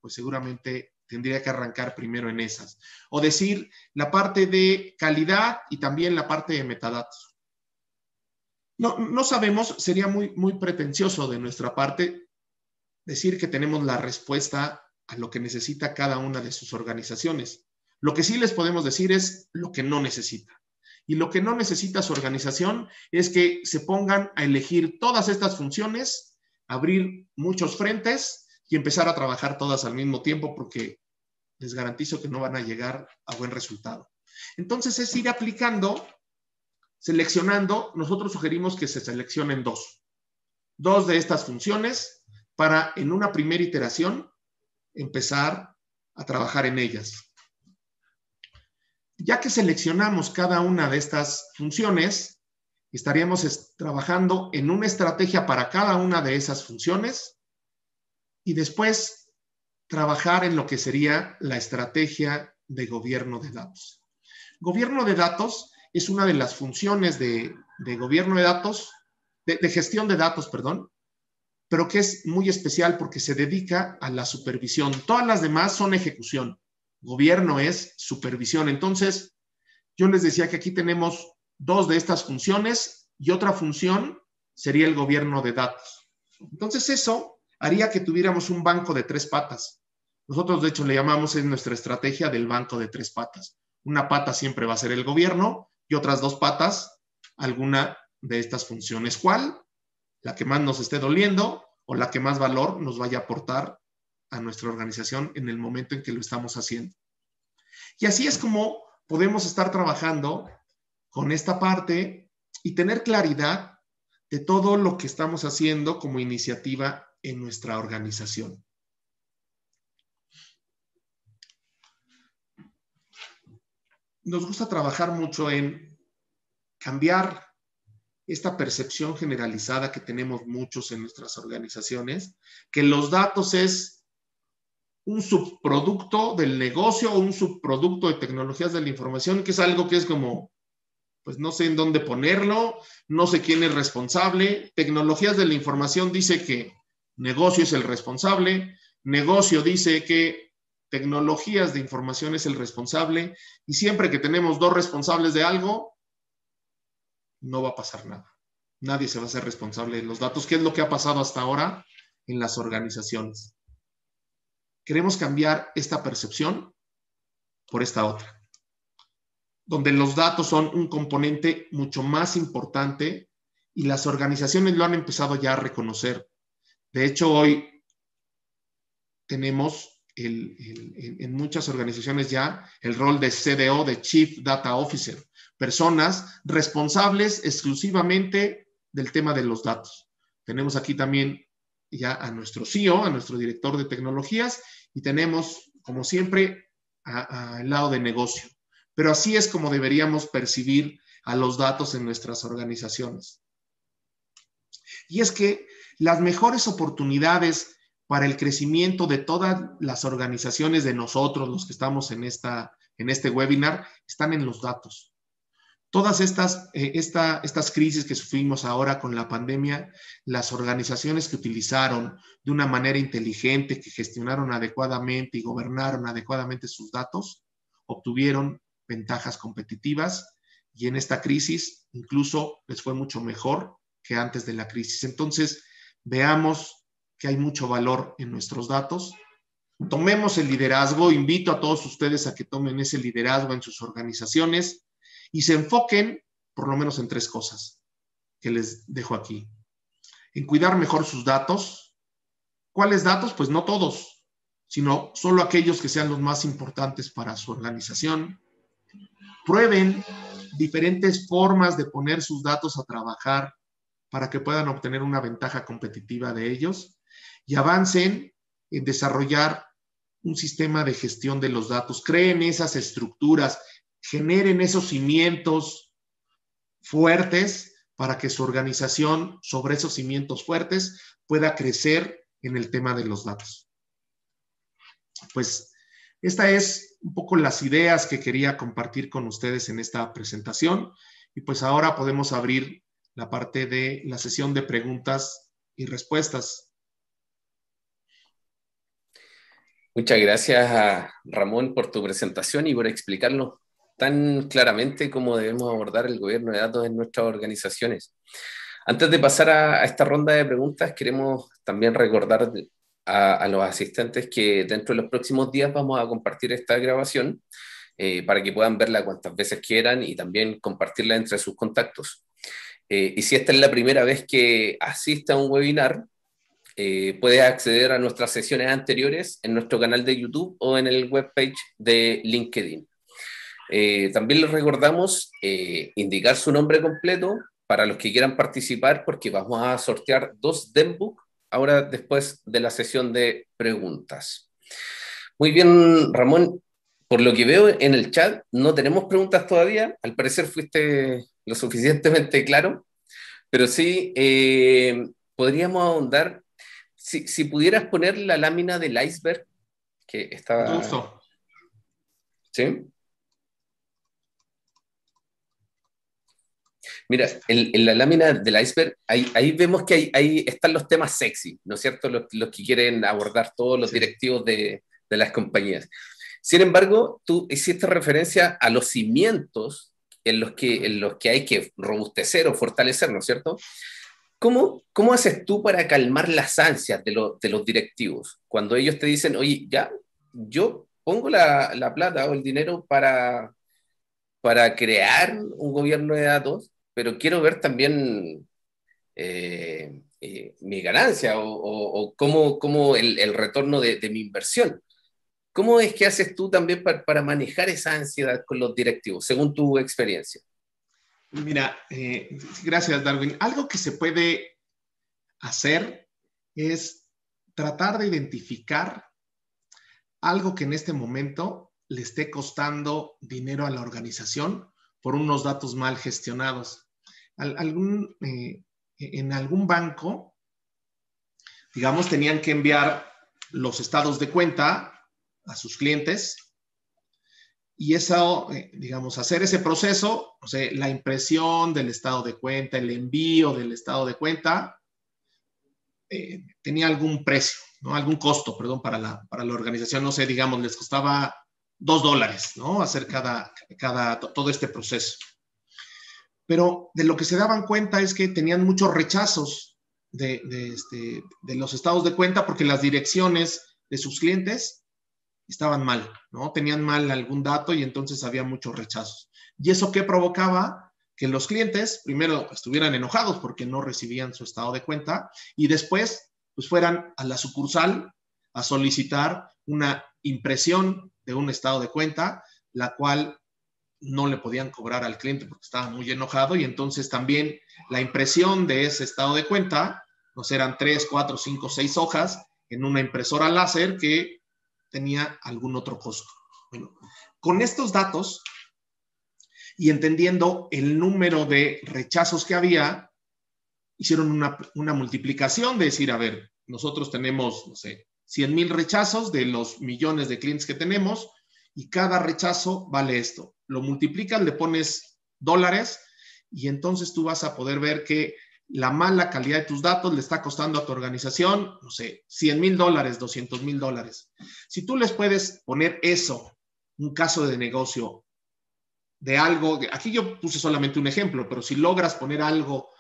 Pues seguramente tendría que arrancar primero en esas. O decir, la parte de calidad y también la parte de metadatos. No sabemos, sería muy pretencioso de nuestra parte decir que tenemos la respuesta a lo que necesita cada una de sus organizaciones. Lo que sí les podemos decir es lo que no necesita. Y lo que no necesita su organización es que se pongan a elegir todas estas funciones, abrir muchos frentes y empezar a trabajar todas al mismo tiempo, porque les garantizo que no van a llegar a buen resultado. Entonces es ir aplicando, seleccionando. Nosotros sugerimos que se seleccionen dos de estas funciones para en una primera iteración empezar a trabajar en ellas. Ya que seleccionamos cada una de estas funciones, Estaríamos trabajando en una estrategia para cada una de esas funciones y después trabajar en lo que sería la estrategia de gobierno de datos. Gobierno de datos es una de las funciones de gobierno de datos, de gestión de datos, perdón, pero que es muy especial porque se dedica a la supervisión. Todas las demás son ejecución. Gobierno es supervisión. Entonces, yo les decía que aquí tenemos dos de estas funciones y otra función sería el gobierno de datos. Entonces, eso haría que tuviéramos un banco de 3 patas. Nosotros, de hecho, le llamamos en nuestra estrategia del banco de 3 patas. Una pata siempre va a ser el gobierno y otras 2 patas, alguna de estas funciones. ¿Cuál? La que más nos esté doliendo o la que más valor nos vaya a aportar a nuestra organización en el momento en que lo estamos haciendo. Y así es como podemos estar trabajando con esta parte y tener claridad de todo lo que estamos haciendo como iniciativa en nuestra organización. Nos gusta trabajar mucho en cambiar esta percepción generalizada que tenemos muchos en nuestras organizaciones, que los datos es un subproducto del negocio o un subproducto de tecnologías de la información, que es algo que es como, pues no sé en dónde ponerlo, no sé quién es responsable. Tecnologías de la información dice que negocio es el responsable, negocio dice que tecnologías de información es el responsable, y siempre que tenemos 2 responsables de algo, no va a pasar nada. Nadie se va a hacer responsable de los datos, que es lo que ha pasado hasta ahora en las organizaciones. Queremos cambiar esta percepción por esta otra, donde los datos son un componente mucho más importante y las organizaciones lo han empezado ya a reconocer. De hecho, hoy tenemos en muchas organizaciones ya el rol de CDO, de Chief Data Officer, personas responsables exclusivamente del tema de los datos. Tenemos aquí también ya a nuestro CEO, a nuestro director de tecnologías, y tenemos, como siempre, al lado de negocio. Pero así es como deberíamos percibir a los datos en nuestras organizaciones. Y es que las mejores oportunidades para el crecimiento de todas las organizaciones de nosotros, los que estamos en este webinar, están en los datos. Todas estas crisis que sufrimos ahora con la pandemia, las organizaciones que utilizaron de una manera inteligente, que gestionaron adecuadamente y gobernaron adecuadamente sus datos, obtuvieron ventajas competitivas y en esta crisis incluso les fue mucho mejor que antes de la crisis. Entonces, veamos que hay mucho valor en nuestros datos. Tomemos el liderazgo, invito a todos ustedes a que tomen ese liderazgo en sus organizaciones y se enfoquen por lo menos en 3 cosas que les dejo aquí. En cuidar mejor sus datos. ¿Cuáles datos? Pues no todos, sino solo aquellos que sean los más importantes para su organización. Prueben diferentes formas de poner sus datos a trabajar para que puedan obtener una ventaja competitiva de ellos y avancen en desarrollar un sistema de gestión de los datos. Creen esas estructuras, generen esos cimientos fuertes para que su organización sobre esos cimientos fuertes pueda crecer en el tema de los datos. Pues esta es un poco las ideas que quería compartir con ustedes en esta presentación y pues ahora podemos abrir la parte de la sesión de preguntas y respuestas. Muchas gracias a Ramón por tu presentación y por explicarnos tan claramente cómo debemos abordar el gobierno de datos en nuestras organizaciones. Antes de pasar a esta ronda de preguntas, queremos también recordar a los asistentes que dentro de los próximos días vamos a compartir esta grabación para que puedan verla cuantas veces quieran y también compartirla entre sus contactos. Y si esta es la primera vez que asiste a un webinar, puedes acceder a nuestras sesiones anteriores en nuestro canal de YouTube o en el webpage de LinkedIn. También les recordamos indicar su nombre completo para los que quieran participar, porque vamos a sortear 2 Denbook ahora después de la sesión de preguntas. Muy bien, Ramón. Por lo que veo en el chat, no tenemos preguntas todavía. Al parecer fuiste lo suficientemente claro, pero sí podríamos ahondar. Si pudieras poner la lámina del iceberg que Con todo estaba, gusto. ¿sí? Mira, en la lámina del iceberg, ahí vemos que ahí están los temas sexy, ¿no es cierto? Los que quieren abordar todos los Sí. directivos de las compañías. Sin embargo, tú hiciste referencia a los cimientos en los que hay que robustecer o fortalecer, ¿no es cierto? ¿Cómo haces tú para calmar las ansias de los directivos? Cuando ellos te dicen, oye, ya, yo pongo la plata o el dinero para crear un gobierno de datos, pero quiero ver también mi ganancia o cómo el retorno de mi inversión. ¿Cómo es que haces tú también para manejar esa ansiedad con los directivos, según tu experiencia? Mira, gracias, Darwin. Algo que se puede hacer es tratar de identificar algo que en este momento le esté costando dinero a la organización por unos datos mal gestionados. En algún banco, digamos, tenían que enviar los estados de cuenta a sus clientes y eso, digamos, hacer ese proceso, o sea, la impresión del estado de cuenta, el envío del estado de cuenta, tenía algún precio, ¿no? Algún costo, perdón, para la organización, no sé, digamos, les costaba $2, ¿no? Hacer todo este proceso. Pero de lo que se daban cuenta es que tenían muchos rechazos de los estados de cuenta porque las direcciones de sus clientes estaban mal, ¿no? Tenían mal algún dato y entonces había muchos rechazos. ¿Y eso qué provocaba? Que los clientes primero estuvieran enojados porque no recibían su estado de cuenta y después pues fueran a la sucursal a solicitar una impresión de un estado de cuenta, la cual no le podían cobrar al cliente porque estaba muy enojado y entonces también la impresión de ese estado de cuenta, pues eran 3, 4, 5, 6 hojas en una impresora láser que tenía algún otro costo. Bueno, con estos datos y entendiendo el número de rechazos que había, hicieron una multiplicación de decir, a ver, nosotros tenemos, no sé, 100,000 rechazos de los millones de clientes que tenemos y cada rechazo vale esto. Lo multiplicas, le pones dólares y entonces tú vas a poder ver que la mala calidad de tus datos le está costando a tu organización, no sé, $100,000, $200,000. Si tú les puedes poner eso, un caso de negocio, de algo, aquí yo puse solamente un ejemplo, pero si logras poner algo,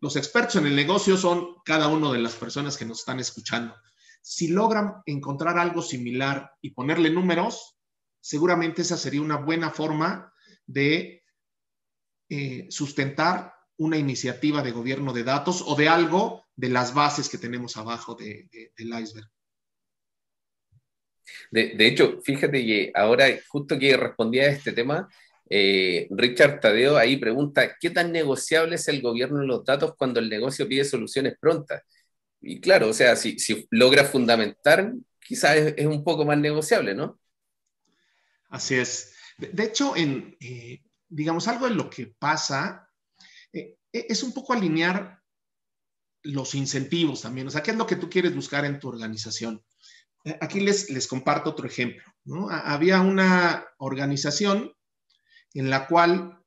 los expertos en el negocio son cada una de las personas que nos están escuchando. Si logran encontrar algo similar y ponerle números, seguramente esa sería una buena forma de sustentar una iniciativa de gobierno de datos o de algo de las bases que tenemos abajo del iceberg. De hecho, fíjate que ahora, justo que respondía a este tema, Richard Tadeo ahí pregunta, ¿qué tan negociable es el gobierno de los datos cuando el negocio pide soluciones prontas? Y claro, o sea, si logra fundamentar, quizás es un poco más negociable, ¿no? Así es. De hecho, digamos, algo de lo que pasa es un poco alinear los incentivos también. O sea, ¿qué es lo que tú quieres buscar en tu organización? Aquí les comparto otro ejemplo, ¿no? Había una organización en la cual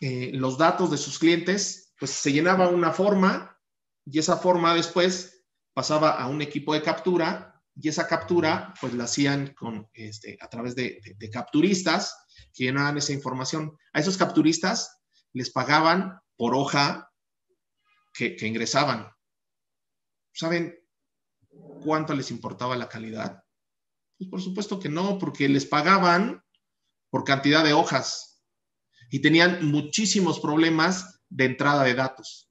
los datos de sus clientes, pues se llenaba una forma y esa forma después pasaba a un equipo de captura y esa captura pues la hacían a través de capturistas que llenaban esa información. A esos capturistas les pagaban por hoja que ingresaban. ¿Saben cuánto les importaba la calidad? Pues por supuesto que no, porque les pagaban por cantidad de hojas y tenían muchísimos problemas de entrada de datos.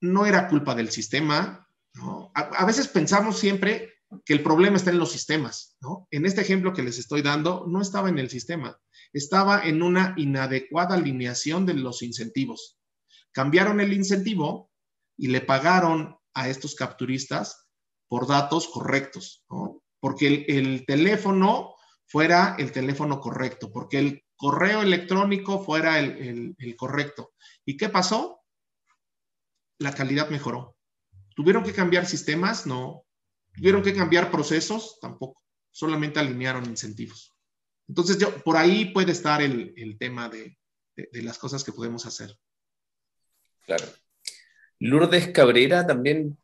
No era culpa del sistema, ¿no? A veces pensamos siempre que el problema está en los sistemas, ¿no? En este ejemplo que les estoy dando, no estaba en el sistema, estaba en una inadecuada alineación de los incentivos. Cambiaron el incentivo y le pagaron a estos capturistas por datos correctos, ¿no? porque el teléfono fuera el teléfono correcto, porque el correo electrónico fuera el correcto. ¿Y qué pasó? La calidad mejoró. ¿Tuvieron que cambiar sistemas? No. ¿Tuvieron que cambiar procesos? Tampoco. Solamente alinearon incentivos. Entonces, por ahí puede estar el tema de las cosas que podemos hacer. Claro. Lourdes Cabrera también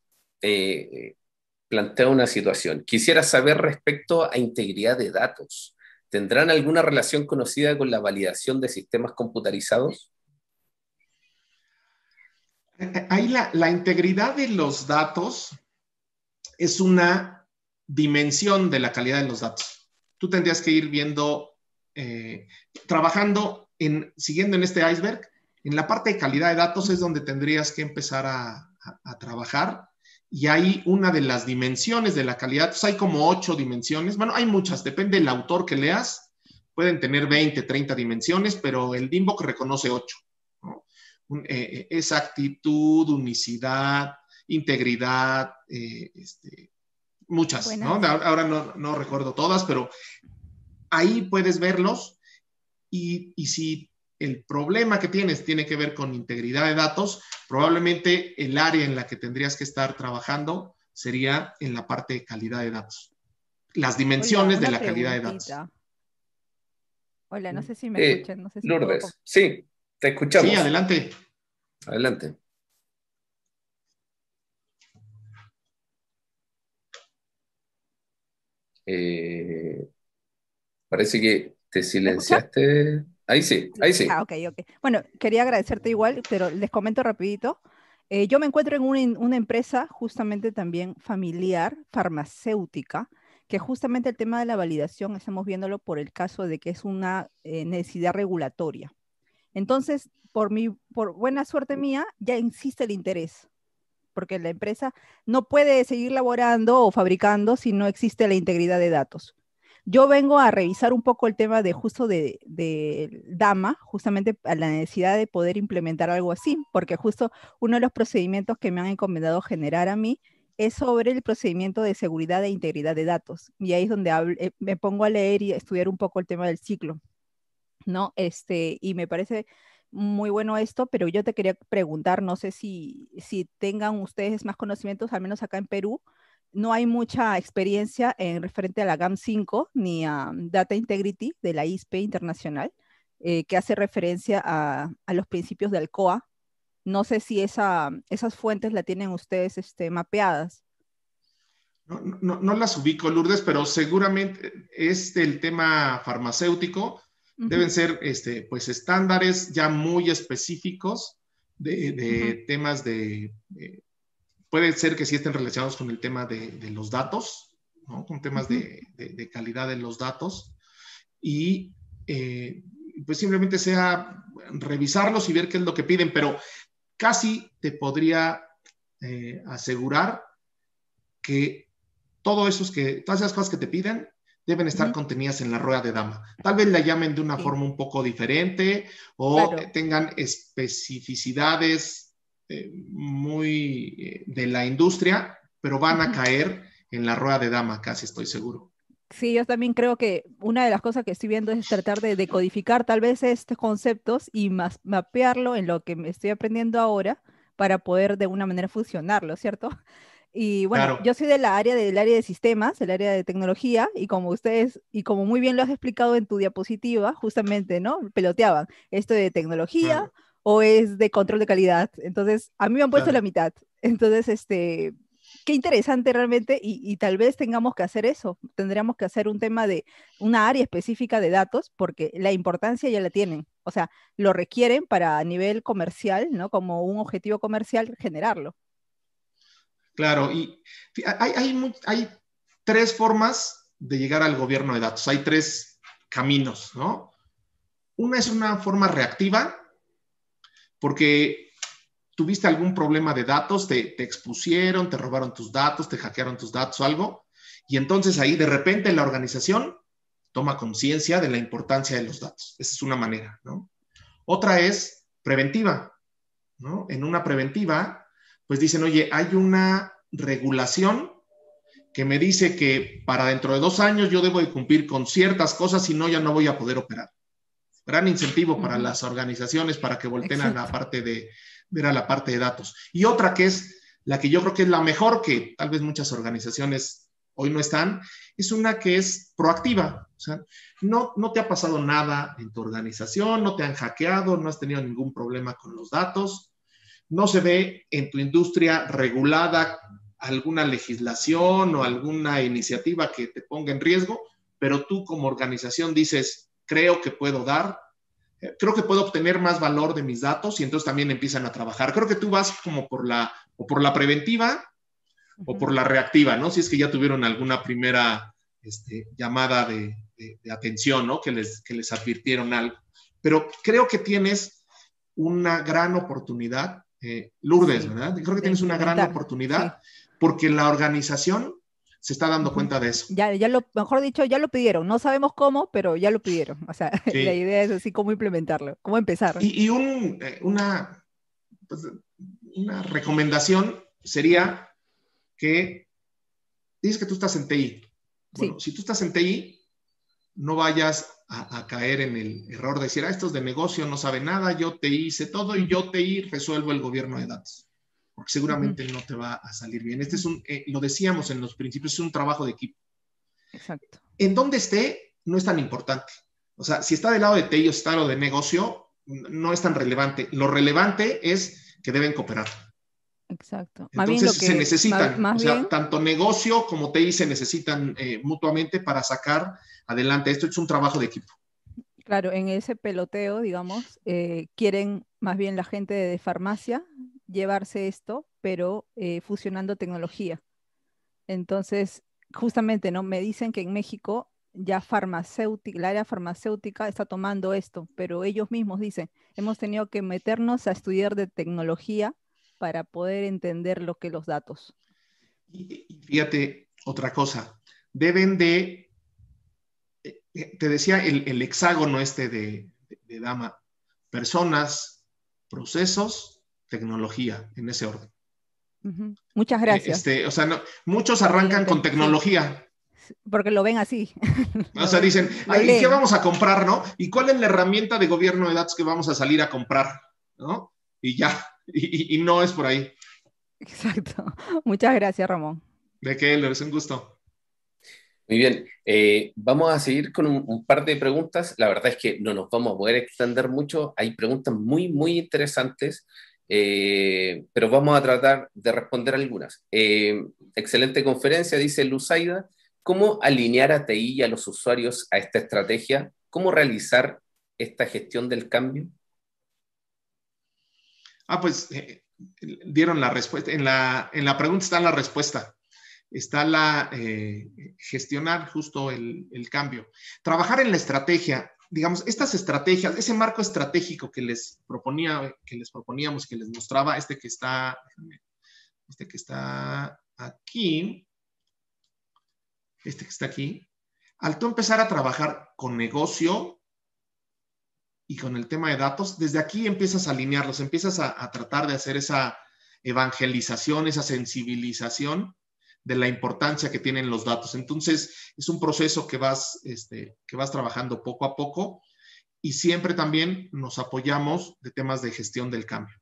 plantea una situación. Quisiera saber respecto a integridad de datos. ¿Tendrán alguna relación conocida con la validación de sistemas computarizados? Ahí la integridad de los datos es una dimensión de la calidad de los datos. Tú tendrías que ir viendo, trabajando, siguiendo en este iceberg, en la parte de calidad de datos es donde tendrías que empezar a trabajar, y hay una de las dimensiones de la calidad, pues hay como 8 dimensiones, bueno, hay muchas, depende del autor que leas, pueden tener 20, 30 dimensiones, pero el DIMBOK reconoce 8, ¿no? Exactitud, unicidad, integridad, muchas, ¿no? Ahora no recuerdo todas, pero ahí puedes verlos, y si el problema que tienes tiene que ver con integridad de datos, probablemente el área en la que tendrías que estar trabajando sería en la parte de calidad de datos. Las dimensiones de la calidad de datos. Hola, no sé si me escuchan. No sé si Lourdes, sí, te escuchamos. Sí, adelante. Adelante. Parece que te silenciaste. Ahí sí, ahí sí. Ok. Bueno, quería agradecerte igual, pero les comento rapidito. Yo me encuentro en una empresa justamente también familiar, farmacéutica, que justamente el tema de la validación estamos viéndolo por el caso de que es una necesidad regulatoria. Entonces, por buena suerte mía, ya existe el interés, porque la empresa no puede seguir laborando o fabricando si no existe la integridad de datos. Yo vengo a revisar un poco el tema de justo de DAMA, justamente a la necesidad de poder implementar algo así, porque justo uno de los procedimientos que me han encomendado generar a mí es sobre el procedimiento de seguridad e integridad de datos. Y ahí es donde me pongo a leer y a estudiar un poco el tema del ciclo, ¿no? Y me parece muy bueno esto, pero yo te quería preguntar, no sé si tengan ustedes más conocimientos, al menos acá en Perú, no hay mucha experiencia en referente a la GAM5 ni a Data Integrity de la ISPE internacional, que hace referencia a los principios del COA. No sé si esas fuentes la tienen ustedes mapeadas. No las ubico, Lourdes, pero seguramente es el tema farmacéutico. Deben ser pues estándares ya muy específicos de temas puede ser que sí estén relacionados con el tema de los datos, ¿no? Con temas de calidad de los datos, y pues simplemente sea revisarlos y ver qué es lo que piden, pero casi te podría asegurar que todas esas cosas que te piden deben estar contenidas en la rueda de DAMA. Tal vez la llamen de una forma un poco diferente, o tengan especificidades muy de la industria, pero van a caer en la rueda de DAMA, casi estoy seguro. Sí, yo también creo que una de las cosas que estoy viendo es tratar de decodificar tal vez estos conceptos y mapearlo en lo que me estoy aprendiendo ahora para poder de una manera funcionarlo, ¿cierto? Y bueno, claro, yo soy del área de sistemas, el área de tecnología, y como ustedes, y como muy bien lo has explicado en tu diapositiva, justamente, ¿no? Peloteaban, ¿esto de tecnología o es de control de calidad? Entonces, a mí me han puesto la mitad. Entonces, qué interesante realmente, y tal vez tengamos que hacer eso, tendríamos que hacer un tema de una área específica de datos, porque la importancia ya la tienen, o sea, lo requieren para a nivel comercial, ¿no? Como un objetivo comercial, generarlo. Claro, y hay 3 formas de llegar al gobierno de datos, hay 3 caminos, ¿no? Una es una forma reactiva, porque tuviste algún problema de datos, te expusieron, te robaron tus datos, te hackearon tus datos o algo, y entonces ahí de repente la organización toma conciencia de la importancia de los datos. Esa es una manera, ¿no? Otra es preventiva, ¿no? En una preventiva, pues dicen, oye, hay una regulación que me dice que para dentro de 2 años yo debo de cumplir con ciertas cosas, si no, ya no voy a poder operar. Gran incentivo para las organizaciones para que volteen a la parte de ver a la parte de datos. Y otra que es la que yo creo que es la mejor, que tal vez muchas organizaciones hoy no están, es una que es proactiva. O sea, no te ha pasado nada en tu organización, no te han hackeado, no has tenido ningún problema con los datos, no se ve en tu industria regulada alguna legislación o alguna iniciativa que te ponga en riesgo, pero tú como organización dices, creo que puedo obtener más valor de mis datos y entonces también empiezan a trabajar. Creo que tú vas como por la preventiva o por la reactiva, ¿no? Si es que ya tuvieron alguna primera llamada de atención, ¿no? Que les advirtieron algo. Pero creo que tienes una gran oportunidad, Lourdes, ¿verdad? Creo que tienes una gran oportunidad porque la organización se está dando cuenta de eso. Mejor dicho, ya lo pidieron. No sabemos cómo, pero ya lo pidieron. O sea, la idea es así cómo implementarlo, cómo empezar. Y una recomendación sería que dices que tú estás en TI. Bueno, si tú estás en TI, no vayas a caer en el error de decir, esto es de negocio, no sabe nada, yo TI hice todo y yo TI resuelvo el gobierno de datos. Porque seguramente no te va a salir bien. Este es lo decíamos en los principios, es un trabajo de equipo. Exacto. En donde esté, no es tan importante. O sea, si está del lado de TI o está del lado de negocio, no es tan relevante. Lo relevante es que deben cooperar. Exacto. Entonces se necesitan, o sea, tanto negocio como TI se necesitan mutuamente para sacar adelante. Esto es un trabajo de equipo. Claro, en ese peloteo, digamos, quieren más bien la gente de farmacia llevarse esto, pero fusionando tecnología. Entonces, justamente, ¿no? Me dicen que en México ya el área farmacéutica está tomando esto, pero ellos mismos dicen, hemos tenido que meternos a estudiar de tecnología para poder entender lo que los datos. Y fíjate, otra cosa, deben de, te decía el hexágono de Dama, personas, procesos, tecnología, en ese orden. Muchas gracias. O sea, muchos arrancan con tecnología. Sí, porque lo ven así. O sea, dicen, ¿y qué vamos a comprar, no? ¿Y cuál es la herramienta de gobierno de datos que vamos a salir a comprar? ¿No? Y ya, y no es por ahí. Exacto. Muchas gracias, Ramón. ¿De qué? Es un gusto. Muy bien, vamos a seguir con un par de preguntas. La verdad es que no nos vamos a poder extender mucho. Hay preguntas muy, muy interesantes, pero vamos a tratar de responder algunas. Excelente conferencia, dice Luzaida. ¿Cómo alinear a TI y a los usuarios a esta estrategia? ¿Cómo realizar esta gestión del cambio? Pues dieron la respuesta. En la pregunta está la respuesta. Está gestionar justo el cambio. Trabajar en la estrategia, digamos, estas estrategias, ese marco estratégico que les proponíamos, que les mostraba, que está aquí, que está aquí, al tú empezar a trabajar con negocio y con el tema de datos, desde aquí empiezas a alinearlos, empiezas a tratar de hacer esa evangelización, esa sensibilización de la importancia que tienen los datos. Entonces, es un proceso que vas trabajando poco a poco y siempre también nos apoyamos de temas de gestión del cambio.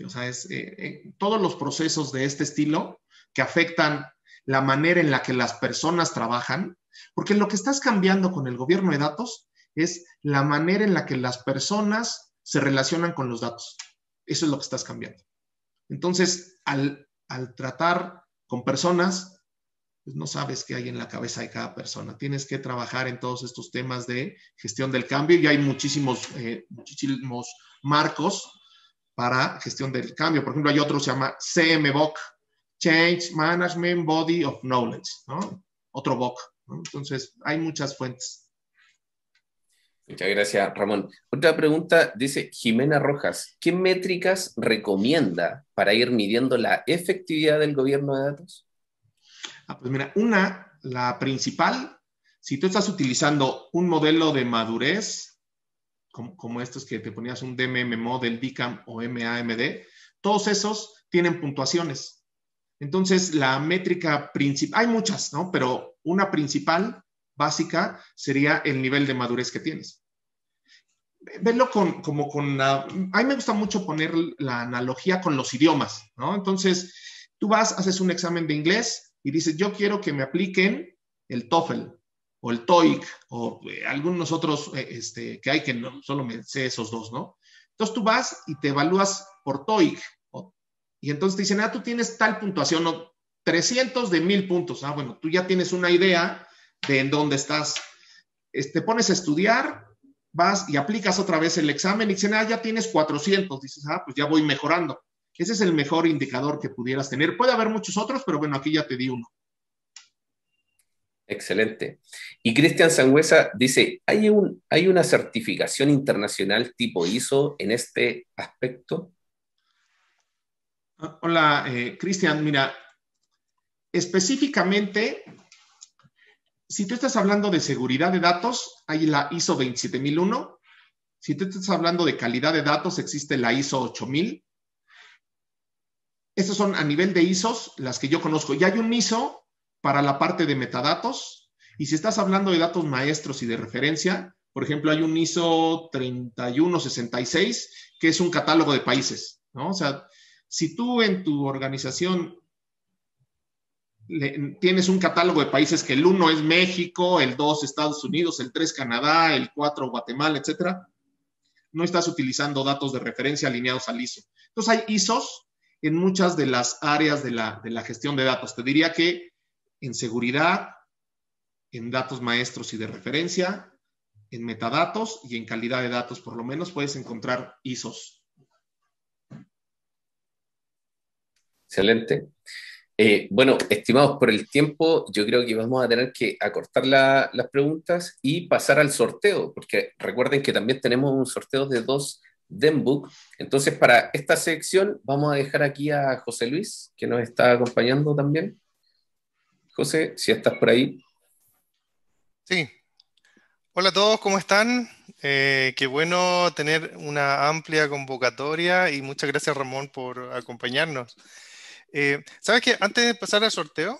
O sea, todos los procesos de este estilo que afectan la manera en la que las personas trabajan, porque lo que estás cambiando con el gobierno de datos es la manera en la que las personas se relacionan con los datos. Eso es lo que estás cambiando. Entonces, al tratar con personas, pues no sabes qué hay en la cabeza de cada persona. Tienes que trabajar en todos estos temas de gestión del cambio y hay muchísimos marcos para gestión del cambio. Por ejemplo, hay otro que se llama CMBOK, Change Management Body of Knowledge, ¿no? Otro BOK, ¿no? Entonces, hay muchas fuentes. Muchas gracias, Ramón. Otra pregunta dice Jimena Rojas, ¿qué métricas recomienda para ir midiendo la efectividad del gobierno de datos? Pues mira, la principal, si tú estás utilizando un modelo de madurez, como estos que te ponías un DMM Model, DCAM o MAMD, todos esos tienen puntuaciones. Entonces, la métrica principal, hay muchas, ¿no? Pero una principal, básica, sería el nivel de madurez que tienes. Verlo como con la... A mí me gusta mucho poner la analogía con los idiomas, ¿no? Entonces, tú vas, haces un examen de inglés y dices, yo quiero que me apliquen el TOEFL o el TOEIC o algunos otros que hay que no, solo me sé esos dos, ¿no? Entonces tú vas y te evalúas por TOEIC y entonces te dicen, tú tienes tal puntuación, ¿no? 300 de 1000 puntos. Bueno, tú ya tienes una idea de en dónde estás. Te pones a estudiar, vas y aplicas otra vez el examen y dicen, ya tienes 400. Dices, pues ya voy mejorando. Ese es el mejor indicador que pudieras tener. Puede haber muchos otros, pero bueno, aquí ya te di uno. Excelente. Y Cristian Sangüesa dice, ¿hay una certificación internacional tipo ISO en este aspecto? Hola, Cristian. Mira, específicamente, si tú estás hablando de seguridad de datos, hay la ISO 27001. Si tú estás hablando de calidad de datos, existe la ISO 8000. Estos son a nivel de ISOs las que yo conozco. Y hay un ISO para la parte de metadatos. Y si estás hablando de datos maestros y de referencia, por ejemplo, hay un ISO 3166, que es un catálogo de países, ¿no? O sea, si tú en tu organización tienes un catálogo de países que el 1 es México, el 2 Estados Unidos, el 3 Canadá, el 4 Guatemala, etcétera, no estás utilizando datos de referencia alineados al ISO. Entonces hay ISOs en muchas de las áreas de la gestión de datos. Te diría que en seguridad, en datos maestros y de referencia, en metadatos y en calidad de datos, por lo menos puedes encontrar ISOs. Excelente. Bueno, estimados, por el tiempo, yo creo que vamos a tener que acortar las preguntas y pasar al sorteo, porque recuerden que también tenemos un sorteo de 2 Zenbook. Entonces, para esta sección, vamos a dejar aquí a José Luis, que nos está acompañando también. José, si estás por ahí. Sí. Hola a todos, ¿cómo están? Qué bueno tener una amplia convocatoria y muchas gracias, Ramón, por acompañarnos. ¿Sabes qué? Antes de pasar al sorteo,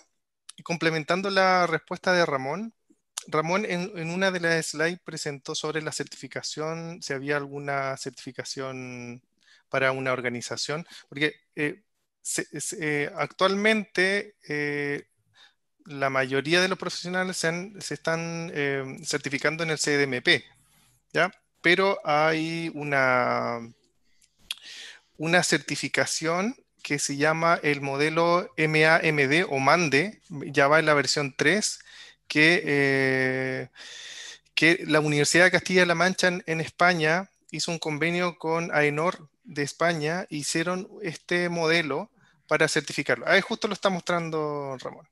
complementando la respuesta de Ramón, en una de las slides presentó sobre la certificación, si había alguna certificación para una organización, porque actualmente la mayoría de los profesionales se están certificando en el CDMP, ¿ya? Pero hay una certificación que se llama el modelo MAMD o MANDE, ya va en la versión 3, que la Universidad de Castilla-La Mancha en España hizo un convenio con AENOR de España, hicieron este modelo para certificarlo. Ahí justo lo está mostrando Ramón.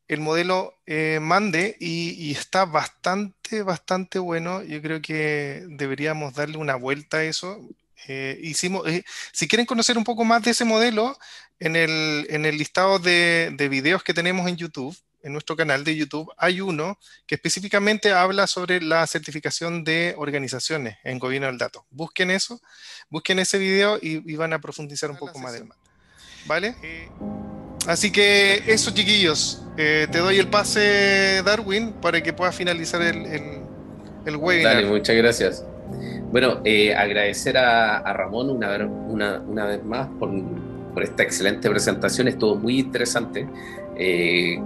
El modelo MANDE y está bastante bueno. Yo creo que deberíamos darle una vuelta a eso. Si quieren conocer un poco más de ese modelo, en el listado de videos que tenemos en YouTube, en nuestro canal de YouTube, hay uno que específicamente habla sobre la certificación de organizaciones en gobierno del dato. Busquen eso, busquen ese video y van a profundizar un poco más del MANDE. ¿Vale? Así que eso, chiquillos, te doy el pase, Darwin, para que puedas finalizar el webinar. Dale, muchas gracias. Bueno, agradecer a Ramón una vez más por esta excelente presentación. Estuvo muy interesante.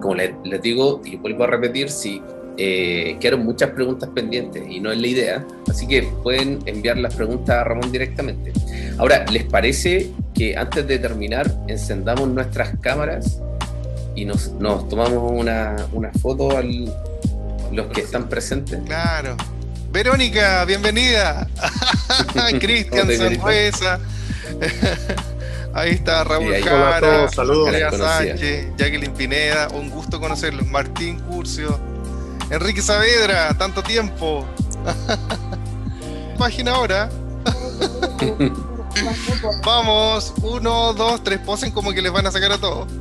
Como les digo y vuelvo a repetir, sí, quedaron muchas preguntas pendientes y no es la idea, así que pueden enviar las preguntas a Ramón directamente. Ahora, ¿les parece que antes de terminar encendamos nuestras cámaras y nos tomamos una foto a los que están presentes? Claro. Verónica, bienvenida. Cristian Sangüesa. Ahí está Raúl Jara. Hola a todos, saludos. Andrea Sánchez, Jacqueline Pineda, un gusto conocerlos. Martín Curcio, Enrique Saavedra, tanto tiempo. Página ahora. Vamos, 1, 2, 3, posen como que les van a sacar a todos.